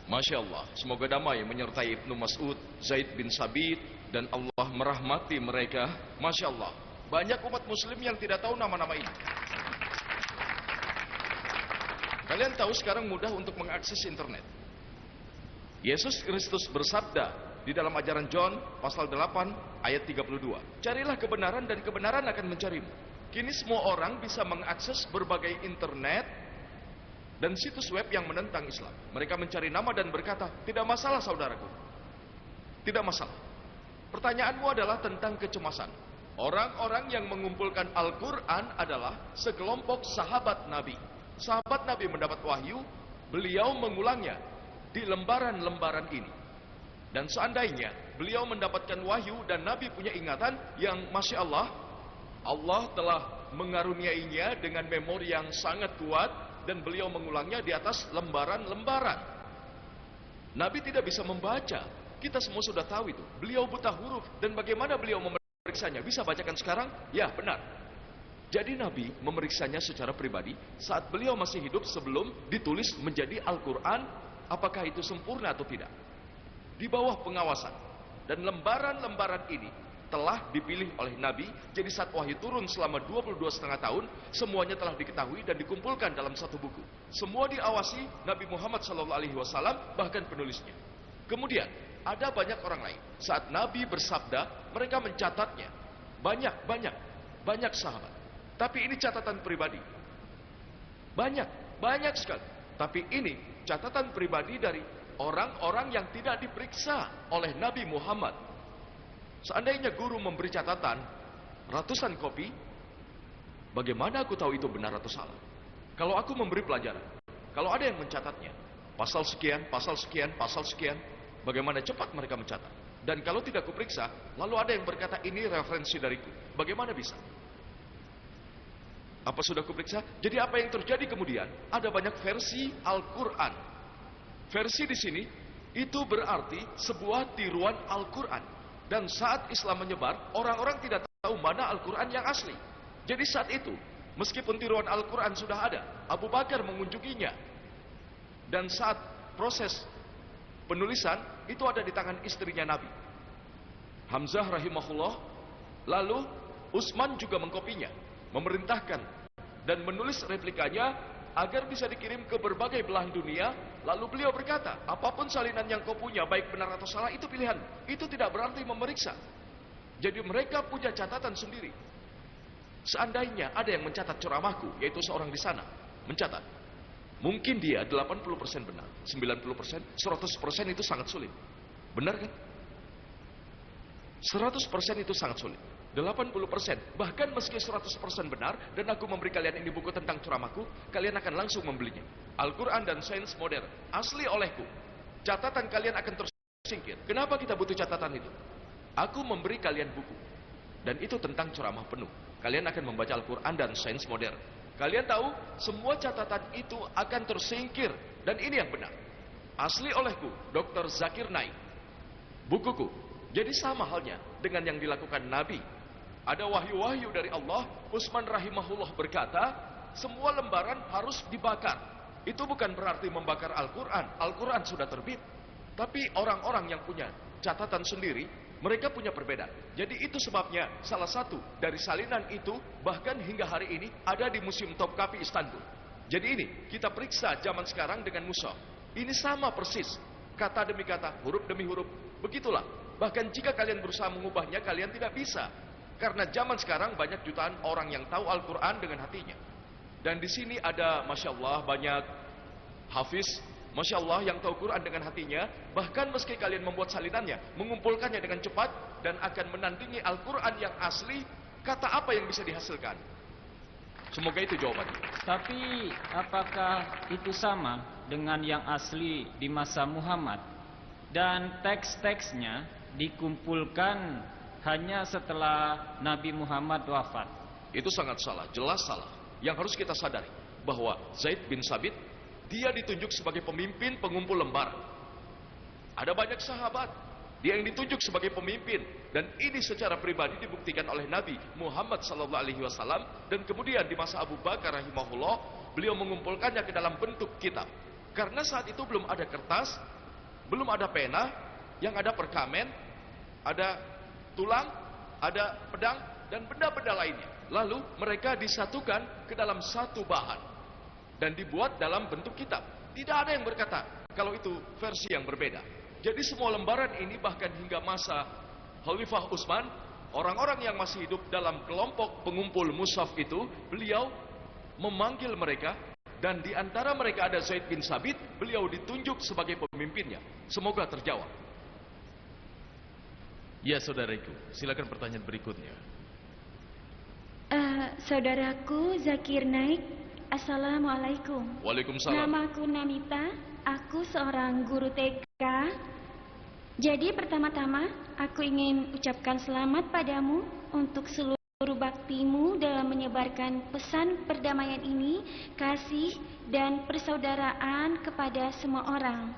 Masya Allah, semoga damai menyertai Ibnu Mas'ud, Zaid bin Sabit, dan Allah merahmati mereka. Masya Allah, banyak umat muslim yang tidak tahu nama-nama ini. Kalian tahu sekarang mudah untuk mengakses internet. Yesus Kristus bersabda di dalam ajaran John pasal 8 ayat 32. Carilah kebenaran dan kebenaran akan mencarimu. Kini semua orang bisa mengakses berbagai internet dan situs web yang menentang Islam. Mereka mencari nama dan berkata, tidak masalah saudaraku. Tidak masalah. Pertanyaanmu adalah tentang kecemasan. Orang-orang yang mengumpulkan Al-Quran adalah sekelompok sahabat Nabi. Sahabat Nabi mendapat wahyu, beliau mengulangnya di lembaran-lembaran ini. Dan seandainya beliau mendapatkan wahyu dan Nabi punya ingatan yang Masya Allah, Allah telah mengaruniainya dengan memori yang sangat kuat dan beliau mengulangnya di atas lembaran-lembaran. Nabi tidak bisa membaca, kita semua sudah tahu itu. Beliau buta huruf dan bagaimana beliau memeriksanya? Bisa bacakan sekarang? Ya, benar. Jadi Nabi memeriksanya secara pribadi saat beliau masih hidup sebelum ditulis menjadi Al-Quran. Apakah itu sempurna atau tidak? Di bawah pengawasan. Dan lembaran-lembaran ini telah dipilih oleh Nabi. Jadi saat wahyu turun selama 22,5 tahun, semuanya telah diketahui dan dikumpulkan dalam satu buku. Semua diawasi Nabi Muhammad SAW, bahkan penulisnya. Kemudian ada banyak orang lain. Saat Nabi bersabda, mereka mencatatnya. Banyak sahabat. Tapi ini catatan pribadi. Banyak sekali. Tapi ini catatan pribadi dari orang-orang yang tidak diperiksa oleh Nabi Muhammad. Seandainya guru memberi catatan, ratusan kopi, bagaimana aku tahu itu benar atau salah? Kalau aku memberi pelajaran, kalau ada yang mencatatnya, pasal sekian, pasal sekian, pasal sekian, bagaimana cepat mereka mencatat? Dan kalau tidak kuperiksa, lalu ada yang berkata ini referensi dariku, bagaimana bisa? Apa sudah kuperiksa? Jadi apa yang terjadi kemudian? Ada banyak versi Al-Quran. Versi di sini itu berarti sebuah tiruan Al-Quran. Dan saat Islam menyebar, orang-orang tidak tahu mana Al-Quran yang asli. Jadi saat itu, meskipun tiruan Al-Quran sudah ada, Abu Bakar mengunjunginya. Dan saat proses penulisan, itu ada di tangan istrinya Nabi, Hamzah rahimahullah. Lalu Utsman juga mengkopinya, memerintahkan dan menulis replikanya agar bisa dikirim ke berbagai belahan dunia. Lalu beliau berkata, apapun salinan yang kau punya, baik benar atau salah, itu pilihan. Itu tidak berarti memeriksa. Jadi mereka punya catatan sendiri. Seandainya ada yang mencatat ceramahku, yaitu seorang di sana mencatat, mungkin dia 80% benar, 90%, 100% itu sangat sulit. Benar kan? 100% itu sangat sulit. 80%, bahkan meski 100% benar, dan aku memberi kalian ini buku tentang ceramahku, kalian akan langsung membelinya. Al-Quran dan Sains Modern, asli olehku. Catatan kalian akan tersingkir. Kenapa kita butuh catatan itu? Aku memberi kalian buku, dan itu tentang ceramah penuh. Kalian akan membaca Al-Quran dan Sains Modern. Kalian tahu, semua catatan itu akan tersingkir, dan ini yang benar. Asli olehku, Dr. Zakir Naik. Bukuku. Jadi sama halnya dengan yang dilakukan Nabi. Ada wahyu-wahyu dari Allah. Utsman rahimahullah berkata, semua lembaran harus dibakar. Itu bukan berarti membakar Al-Quran. Al-Quran sudah terbit. Tapi orang-orang yang punya catatan sendiri, mereka punya perbedaan. Jadi itu sebabnya salah satu dari salinan itu bahkan hingga hari ini ada di Museum Topkapi Istanbul. Jadi ini kita periksa zaman sekarang dengan mushaf. Ini sama persis. Kata demi kata, huruf demi huruf. Begitulah. Bahkan jika kalian berusaha mengubahnya, kalian tidak bisa. Karena zaman sekarang banyak jutaan orang yang tahu Al-Quran dengan hatinya. Dan di sini ada, Masya Allah, banyak hafiz, Masya Allah, yang tahu Quran dengan hatinya. Bahkan meski kalian membuat salinannya, mengumpulkannya dengan cepat, dan akan menandingi Al-Quran yang asli, kata apa yang bisa dihasilkan? Semoga itu jawabannya. Tapi apakah itu sama dengan yang asli di masa Muhammad? Dan teks-teksnya dikumpulkan hanya setelah Nabi Muhammad wafat. Itu sangat salah, jelas salah. Yang harus kita sadari bahwa Zaid bin Sabit, dia ditunjuk sebagai pemimpin pengumpul lembar. Ada banyak sahabat, dia yang ditunjuk sebagai pemimpin, dan ini secara pribadi dibuktikan oleh Nabi Muhammad SAW. Dan kemudian di masa Abu Bakar rahimahullah, beliau mengumpulkannya ke dalam bentuk kitab. Karena saat itu belum ada kertas, belum ada pena, yang ada perkamen, ada tulang, ada pedang, dan benda-benda lainnya. Lalu mereka disatukan ke dalam satu bahan dan dibuat dalam bentuk kitab. Tidak ada yang berkata kalau itu versi yang berbeda. Jadi semua lembaran ini bahkan hingga masa Khalifah Utsman, orang-orang yang masih hidup dalam kelompok pengumpul mushaf itu, beliau memanggil mereka, dan di antara mereka ada Zaid bin Sabit, beliau ditunjuk sebagai pemimpinnya. Semoga terjawab. Ya, saudariku, silakan pertanyaan berikutnya. Saudaraku Zakir Naik, Assalamualaikum. Waalaikumsalam. Namaku Namita, aku seorang guru TK. Jadi pertama-tama aku ingin ucapkan selamat padamu untuk seluruh baktimu dalam menyebarkan pesan perdamaian ini, kasih dan persaudaraan kepada semua orang.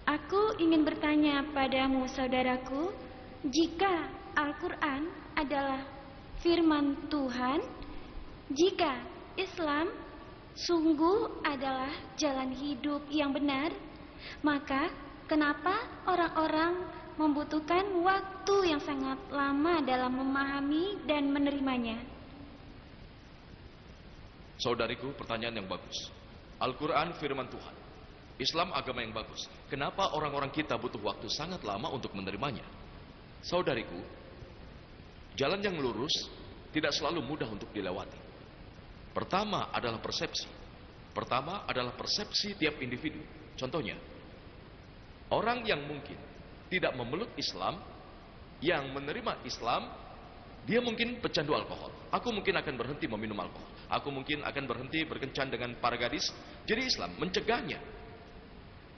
Aku ingin bertanya padamu, saudaraku, jika Al-Quran adalah firman Tuhan, jika Islam sungguh adalah jalan hidup yang benar, maka kenapa orang-orang membutuhkan waktu yang sangat lama dalam memahami dan menerimanya? Saudariku, pertanyaan yang bagus. Al-Quran firman Tuhan, Islam agama yang bagus. Kenapa orang-orang kita butuh waktu sangat lama untuk menerimanya? Saudariku, jalan yang lurus tidak selalu mudah untuk dilewati. Pertama adalah persepsi. Pertama adalah persepsi tiap individu. Contohnya, orang yang mungkin tidak memeluk Islam, yang menerima Islam, dia mungkin pecandu alkohol. Aku mungkin akan berhenti meminum alkohol. Aku mungkin akan berhenti berkencan dengan para gadis. Jadi Islam mencegahnya.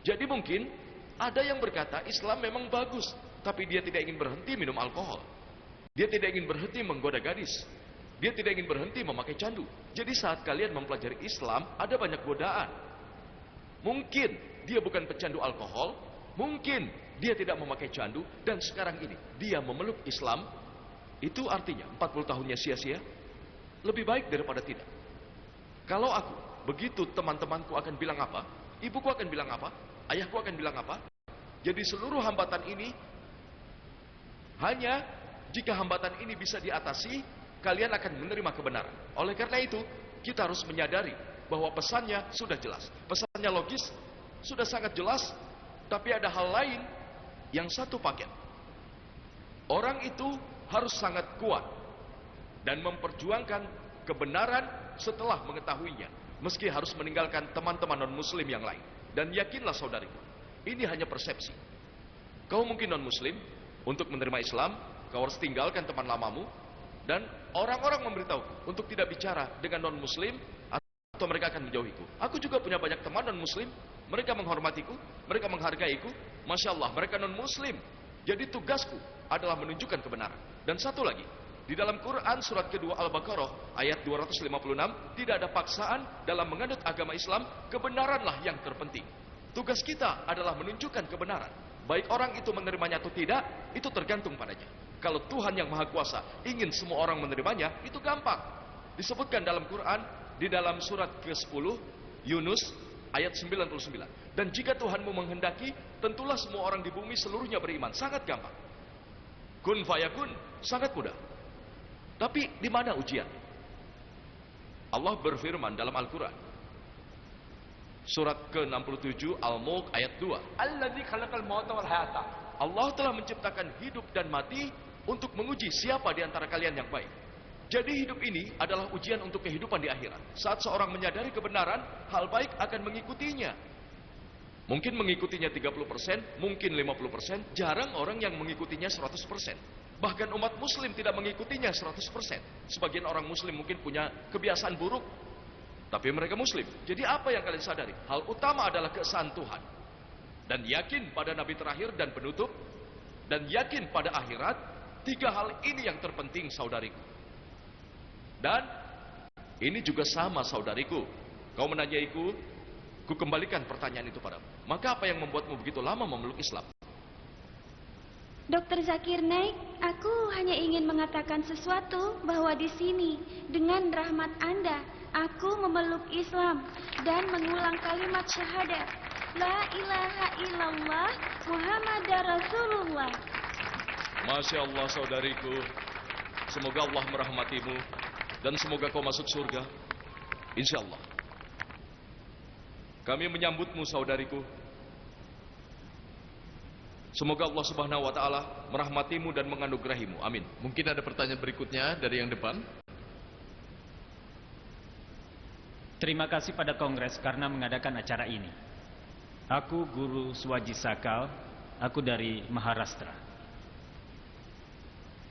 Jadi mungkin ada yang berkata Islam memang bagus, tapi dia tidak ingin berhenti minum alkohol. Dia tidak ingin berhenti menggoda gadis. Dia tidak ingin berhenti memakai candu. Jadi saat kalian mempelajari Islam, ada banyak godaan. Mungkin dia bukan pecandu alkohol, mungkin dia tidak memakai candu, dan sekarang ini dia memeluk Islam. Itu artinya 40 tahunnya sia-sia. Lebih baik daripada tidak. Kalau aku, begitu teman-temanku akan bilang apa, ibuku akan bilang apa, ayahku akan bilang apa. Jadi seluruh hambatan ini, hanya jika hambatan ini bisa diatasi, kalian akan menerima kebenaran. Oleh karena itu, kita harus menyadari bahwa pesannya sudah jelas. Pesannya logis, sudah sangat jelas, tapi ada hal lain yang satu paket. Orang itu harus sangat kuat dan memperjuangkan kebenaran setelah mengetahuinya, meski harus meninggalkan teman-teman non-muslim yang lain. Dan yakinlah saudariku, ini hanya persepsi. Kau mungkin non-muslim, untuk menerima Islam, kau harus tinggalkan teman lamamu, dan orang-orang memberitahu untuk tidak bicara dengan non-muslim, atau mereka akan menjauhiku. Aku juga punya banyak teman non-muslim, mereka menghormatiku, mereka menghargaiku. Masya Allah, mereka non-muslim. Jadi tugasku adalah menunjukkan kebenaran. Dan satu lagi, di dalam Quran surat kedua Al-Baqarah ayat 256, tidak ada paksaan dalam menganut agama Islam, kebenaranlah yang terpenting. Tugas kita adalah menunjukkan kebenaran. Baik orang itu menerimanya atau tidak, itu tergantung padanya. Kalau Tuhan yang Maha Kuasa ingin semua orang menerimanya, itu gampang. Disebutkan dalam Quran, di dalam surat ke-10, Yunus, ayat 99. Dan jika Tuhanmu menghendaki, tentulah semua orang di bumi seluruhnya beriman. Sangat gampang. Kun fayakun, sangat mudah. Tapi di mana ujian? Allah berfirman dalam Al-Quran. Surat ke-67 Al-Mulk ayat 2. Alladzi khalaqal mauta wal hayata. Allah telah menciptakan hidup dan mati untuk menguji siapa di antara kalian yang baik. Jadi hidup ini adalah ujian untuk kehidupan di akhirat. Saat seorang menyadari kebenaran, hal baik akan mengikutinya. Mungkin mengikutinya 30%, mungkin 50%, jarang orang yang mengikutinya 100%. Bahkan umat muslim tidak mengikutinya 100%. Sebagian orang muslim mungkin punya kebiasaan buruk, tapi mereka muslim. Jadi apa yang kalian sadari? Hal utama adalah keesaan Tuhan. Dan yakin pada Nabi terakhir dan penutup, dan yakin pada akhirat. 3 hal ini yang terpenting saudariku. Dan ini juga sama saudariku. Kau menanyaiku, ku kembalikan pertanyaan itu padamu. Maka apa yang membuatmu begitu lama memeluk Islam? Dr. Zakir Naik, aku hanya ingin mengatakan sesuatu bahwa di sini dengan rahmat Anda, aku memeluk Islam dan mengulang kalimat syahadat. La ilaha illallah Muhammadar Rasulullah. Masya Allah saudariku, semoga Allah merahmatimu dan semoga kau masuk surga, insya Allah. Kami menyambutmu saudariku. Semoga Allah Subhanahu wa Ta'ala merahmatimu dan menganugerahimu. Amin. Mungkin ada pertanyaan berikutnya dari yang depan. Terima kasih pada Kongres karena mengadakan acara ini. Aku Guru Swaji Sakal, aku dari Maharashtra.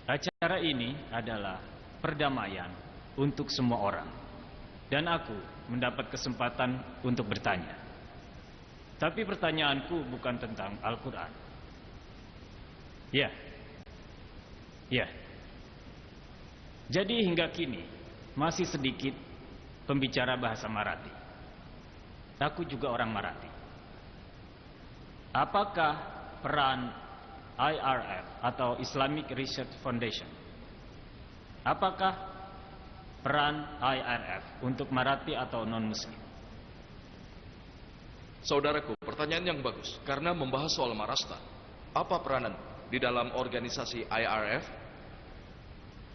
Acara ini adalah perdamaian untuk semua orang. Dan aku mendapat kesempatan untuk bertanya. Tapi pertanyaanku bukan tentang Al-Quran. Ya. Jadi hingga kini masih sedikit pembicara bahasa Marathi. Aku juga orang Marathi. Apakah peran IRF atau Islamic Research Foundation, apakah peran IRF untuk Marathi atau non-Muslim? Saudaraku, pertanyaan yang bagus. Karena membahas soal Maharashtra, apa peranan di dalam organisasi IRF?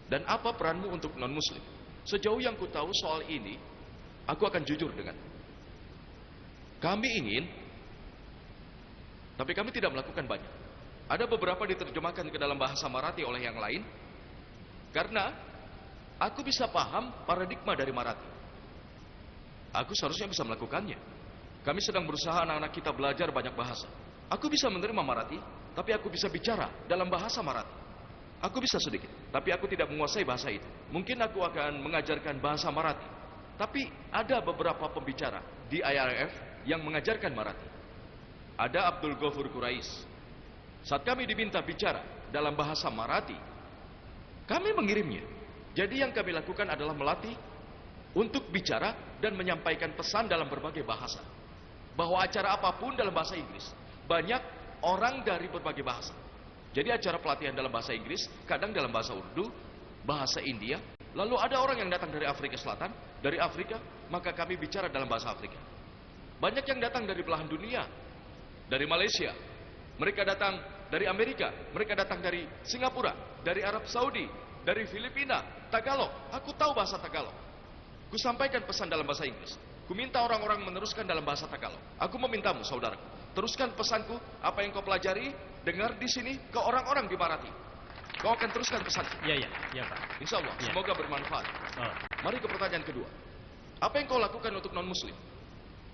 Dan apa peranmu untuk non-Muslim? Sejauh yang ku tahu soal ini, aku akan jujur dengan kami ingin, tapi kami tidak melakukan banyak. Ada beberapa diterjemahkan ke dalam bahasa Marathi oleh yang lain, karena aku bisa paham paradigma dari Marathi. Aku seharusnya bisa melakukannya. Kami sedang berusaha anak-anak kita belajar banyak bahasa. Aku bisa menerima Marathi, tapi aku bisa bicara dalam bahasa Marathi. Aku bisa sedikit, tapi aku tidak menguasai bahasa itu. Mungkin aku akan mengajarkan bahasa Marathi. Tapi ada beberapa pembicara di IRF yang mengajarkan Marathi. Ada Abdul Ghafur Quraish. Saat kami diminta bicara dalam bahasa Marathi, kami mengirimnya. Jadi yang kami lakukan adalah melatih untuk bicara dan menyampaikan pesan dalam berbagai bahasa. Bahwa acara apapun dalam bahasa Inggris, banyak orang dari berbagai bahasa. Jadi acara pelatihan dalam bahasa Inggris, kadang dalam bahasa Urdu, bahasa India, lalu ada orang yang datang dari Afrika Selatan, dari Afrika, maka kami bicara dalam bahasa Afrika. Banyak yang datang dari belahan dunia, dari Malaysia, mereka datang dari Amerika, mereka datang dari Singapura, dari Arab Saudi, dari Filipina, Tagalog. Aku tahu bahasa Tagalog. Ku sampaikan pesan dalam bahasa Inggris. Ku minta orang-orang meneruskan dalam bahasa Tagalog. Aku memintamu, saudaraku, teruskan pesanku, apa yang kau pelajari, dengar di sini ke orang-orang di Marathi. Kau akan teruskan pesanku. Iya, Pak. Insya Allah, Ya. semoga bermanfaat. Oh. Mari ke pertanyaan kedua. Apa yang kau lakukan untuk non-muslim?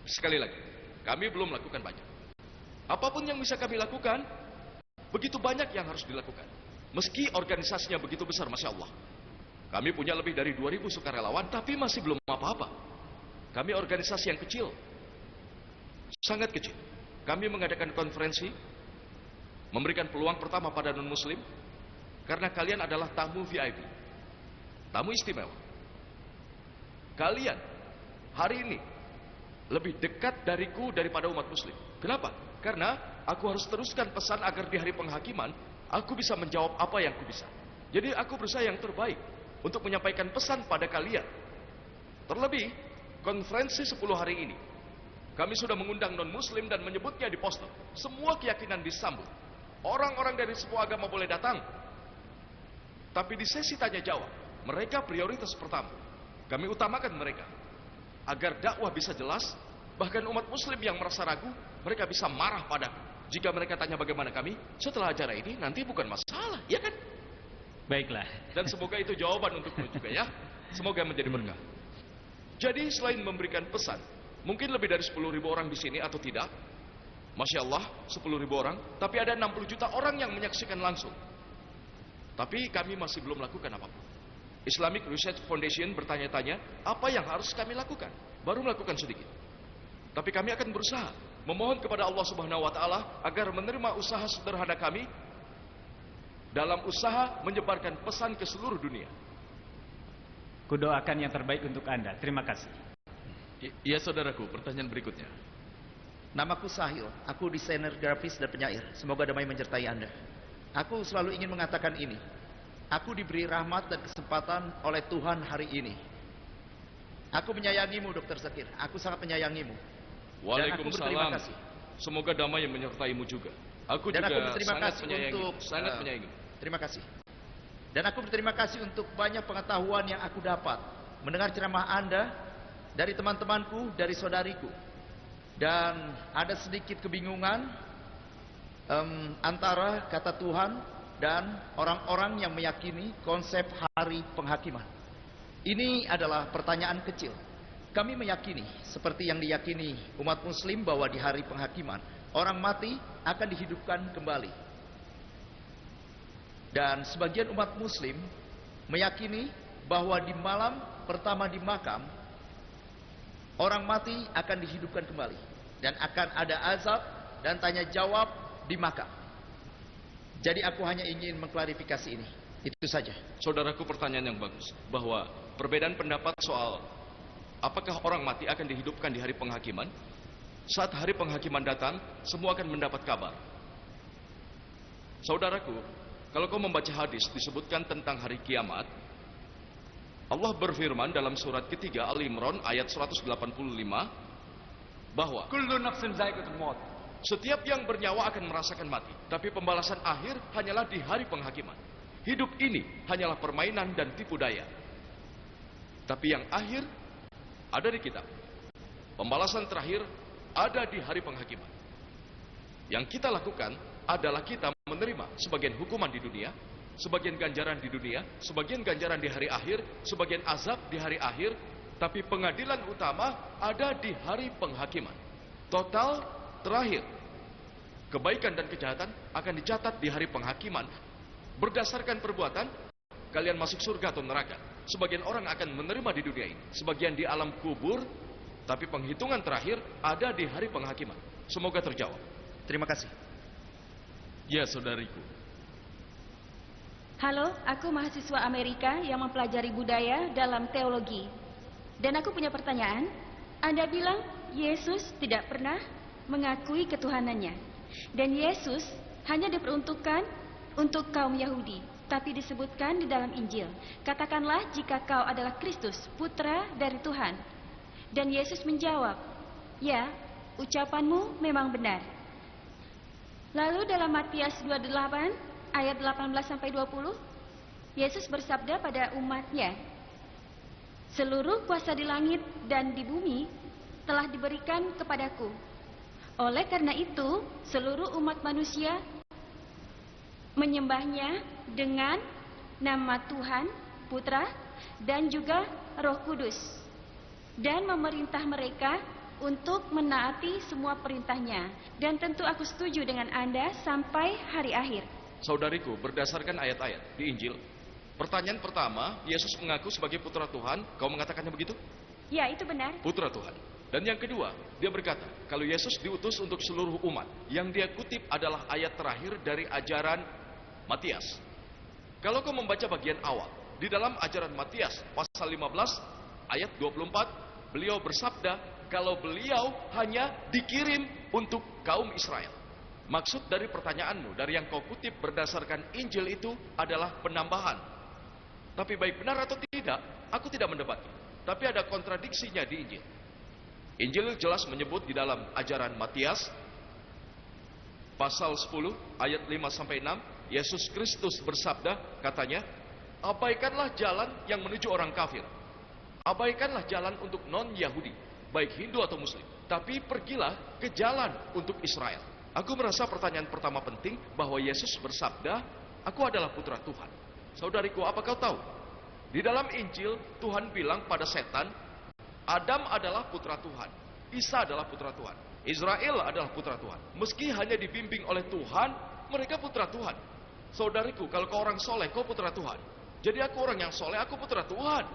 Sekali lagi, kami belum melakukan banyak. Apapun yang bisa kami lakukan, begitu banyak yang harus dilakukan. Meski organisasinya begitu besar, Masya Allah. Kami punya lebih dari 2.000 sukarelawan, tapi masih belum apa-apa. Kami organisasi yang kecil. Sangat kecil. Kami mengadakan konferensi, memberikan peluang pertama pada non-muslim, karena kalian adalah tamu VIP. Tamu istimewa. Kalian, hari ini, lebih dekat dariku daripada umat muslim. Kenapa? Karena aku harus teruskan pesan agar di hari penghakiman, aku bisa menjawab apa yang aku bisa. Jadi aku berusaha yang terbaik untuk menyampaikan pesan pada kalian. Terlebih, konferensi 10 hari ini, kami sudah mengundang non-muslim dan menyebutnya di poster. Semua keyakinan disambut. Orang-orang dari semua agama boleh datang. Tapi di sesi tanya jawab, mereka prioritas pertama. Kami utamakan mereka. Agar dakwah bisa jelas, bahkan umat muslim yang merasa ragu, mereka bisa marah padaku. Jika mereka tanya bagaimana kami, setelah acara ini nanti bukan masalah, ya kan? Baiklah. Dan semoga itu jawaban untukmu juga ya. Semoga menjadi berkah. Jadi selain memberikan pesan, mungkin lebih dari 10.000 orang di sini atau tidak, Masya Allah 10.000 orang, tapi ada 60 juta orang yang menyaksikan langsung. Tapi kami masih belum lakukan apapun. Islamic Research Foundation bertanya-tanya, apa yang harus kami lakukan? Baru melakukan sedikit. Tapi kami akan berusaha memohon kepada Allah Subhanahu wa taala agar menerima usaha sederhana kami dalam usaha menyebarkan pesan ke seluruh dunia. Kudoakan yang terbaik untuk Anda. Terima kasih. Ya saudaraku, pertanyaan berikutnya. Namaku Sahil, aku desainer grafis dan penyair. Semoga damai menyertai Anda. Aku selalu ingin mengatakan ini. Aku diberi rahmat dan kesempatan oleh Tuhan hari ini. Aku menyayangimu, Dr. Zakir. Aku sangat menyayangimu. Dan aku berterima Waalaikumsalam. kasih. Semoga damai yang menyertaimu juga. Aku Dan juga aku berterima sangat kasih menyayangi, untuk sangat menyayangi. Terima kasih. Dan aku berterima kasih untuk banyak pengetahuan yang aku dapat mendengar ceramah Anda dari teman-temanku, dari saudariku. Dan ada sedikit kebingungan antara kata Tuhan dan orang-orang yang meyakini konsep hari penghakiman. Ini adalah pertanyaan kecil. Kami meyakini seperti yang diyakini umat muslim bahwa di hari penghakiman orang mati akan dihidupkan kembali. Dan sebagian umat muslim meyakini bahwa di malam pertama di makam orang mati akan dihidupkan kembali dan akan ada azab dan tanya jawab di makam. Jadi aku hanya ingin mengklarifikasi ini. Itu saja. Saudaraku, pertanyaan yang bagus, bahwa perbedaan pendapat soal apakah orang mati akan dihidupkan di hari penghakiman. Saat hari penghakiman datang, semua akan mendapat kabar. Saudaraku, kalau kau membaca hadis disebutkan tentang hari kiamat, Allah berfirman dalam surat ketiga Al-Imran ayat 185 bahwa Kullu nafsin za'iqatul maut. setiap yang bernyawa akan merasakan mati, tapi pembalasan akhir hanyalah di hari penghakiman. Hidup ini hanyalah permainan dan tipu daya. Tapi yang akhir ada di kitab. Pembalasan terakhir ada di hari penghakiman. Yang kita lakukan adalah kita menerima sebagian hukuman di dunia, sebagian ganjaran di dunia, sebagian ganjaran di hari akhir, sebagian azab di hari akhir, tapi pengadilan utama ada di hari penghakiman. Total terakhir kebaikan dan kejahatan akan dicatat di hari penghakiman. Berdasarkan perbuatan, kalian masuk surga atau neraka. Sebagian orang akan menerima di dunia ini, sebagian di alam kubur, tapi penghitungan terakhir ada di hari penghakiman. Semoga terjawab. Terima kasih. Ya, saudariku. Halo, aku mahasiswa Amerika yang mempelajari budaya dalam teologi. Dan aku punya pertanyaan. Anda bilang Yesus tidak pernah mengakui ketuhanannya. Dan Yesus hanya diperuntukkan untuk kaum Yahudi, tapi disebutkan di dalam Injil. Katakanlah jika kau adalah Kristus, putra dari Tuhan. Dan Yesus menjawab, ya, ucapanmu memang benar. Lalu dalam Matius 28 ayat 18-20, Yesus bersabda pada umatnya, seluruh kuasa di langit dan di bumi telah diberikan kepadaku. Oleh karena itu, seluruh umat manusia menyembahnya dengan nama Tuhan, Putra, dan juga Roh Kudus, dan memerintah mereka untuk menaati semua perintahnya. Dan tentu aku setuju dengan Anda sampai hari akhir. Saudariku, berdasarkan ayat-ayat di Injil, pertanyaan pertama, Yesus mengaku sebagai putra Tuhan. Kau mengatakannya begitu? Ya, itu benar. Putra Tuhan. Dan yang kedua, dia berkata, kalau Yesus diutus untuk seluruh umat, yang dia kutip adalah ayat terakhir dari ajaran Matius. Kalau kau membaca bagian awal, di dalam ajaran Matius, pasal 15, ayat 24, beliau bersabda, kalau beliau hanya dikirim untuk kaum Israel. Maksud dari pertanyaanmu, dari yang kau kutip berdasarkan Injil itu adalah penambahan. Tapi baik benar atau tidak, aku tidak mendebatnya. Tapi ada kontradiksinya di Injil. Injil jelas menyebut di dalam ajaran Matius, pasal 10, ayat 5-6, Yesus Kristus bersabda, katanya, abaikanlah jalan yang menuju orang kafir. Abaikanlah jalan untuk non-Yahudi, baik Hindu atau Muslim. Tapi pergilah ke jalan untuk Israel. Aku merasa pertanyaan pertama penting bahwa Yesus bersabda, aku adalah putra Tuhan. Saudariku, apa kau tahu? Di dalam Injil, Tuhan bilang pada setan, Adam adalah putra Tuhan, Isa adalah putra Tuhan, Israel adalah putra Tuhan. Meski hanya dibimbing oleh Tuhan, mereka putra Tuhan. Saudariku, kalau kau orang soleh, kau putra Tuhan. Jadi aku orang yang soleh, aku putra Tuhan.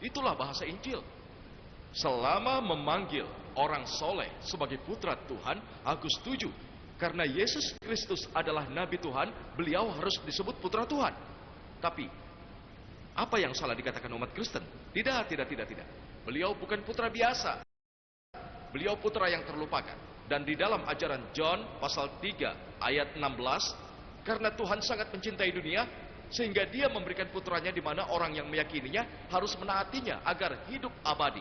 Itulah bahasa Injil. Selama memanggil orang soleh sebagai putra Tuhan, aku setuju. Karena Yesus Kristus adalah Nabi Tuhan, beliau harus disebut putra Tuhan. Tapi, apa yang salah dikatakan umat Kristen? Tidak. Beliau bukan putra biasa. Beliau putra yang terlupakan. Dan di dalam ajaran John pasal 3 ayat 16, karena Tuhan sangat mencintai dunia, sehingga dia memberikan putranya di mana orang yang meyakininya harus menaatinya agar hidup abadi.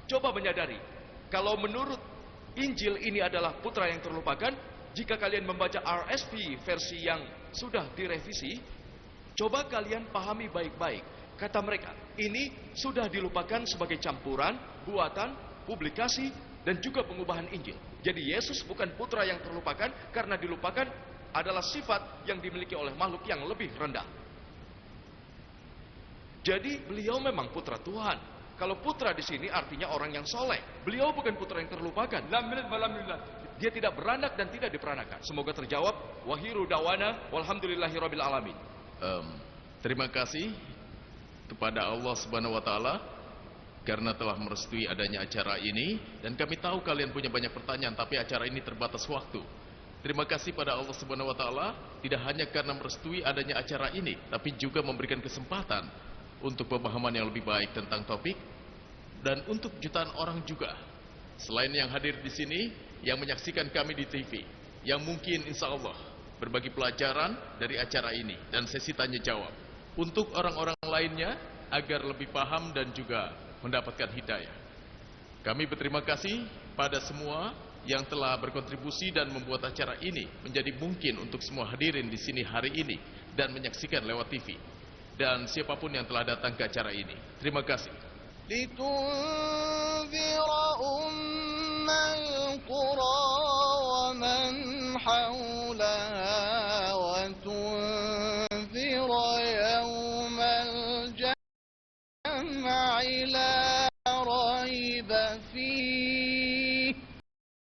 Coba menyadari, kalau menurut Injil ini adalah putra yang terlupakan, jika kalian membaca RSV versi yang sudah direvisi, coba kalian pahami baik-baik. Kata mereka, ini sudah dilupakan sebagai campuran, buatan, publikasi, dan juga pengubahan Injil. Jadi Yesus bukan putra yang terlupakan, karena dilupakan adalah sifat yang dimiliki oleh makhluk yang lebih rendah. Jadi beliau memang putra Tuhan. Kalau putra di sini artinya orang yang soleh. Beliau bukan putra yang terlupakan. Dia tidak beranak dan tidak diperanakan. Semoga terjawab. Wahiru dawana walhamdulillahirabbil alamin. Terima kasih kepada Allah Subhanahu wa taala karena telah merestui adanya acara ini, dan kami tahu kalian punya banyak pertanyaan tapi acara ini terbatas waktu. Terima kasih pada Allah Subhanahu wa taala tidak hanya karena merestui adanya acara ini, tapi juga memberikan kesempatan untuk pemahaman yang lebih baik tentang topik dan untuk jutaan orang juga selain yang hadir di sini yang menyaksikan kami di TV, yang mungkin insya Allah berbagi pelajaran dari acara ini dan sesi tanya jawab untuk orang-orang lainnya agar lebih paham dan juga mendapatkan hidayah. Kami berterima kasih pada semua yang telah berkontribusi dan membuat acara ini menjadi mungkin untuk semua hadirin di sini hari ini dan menyaksikan lewat TV, dan siapapun yang telah datang ke acara ini. Terima kasih.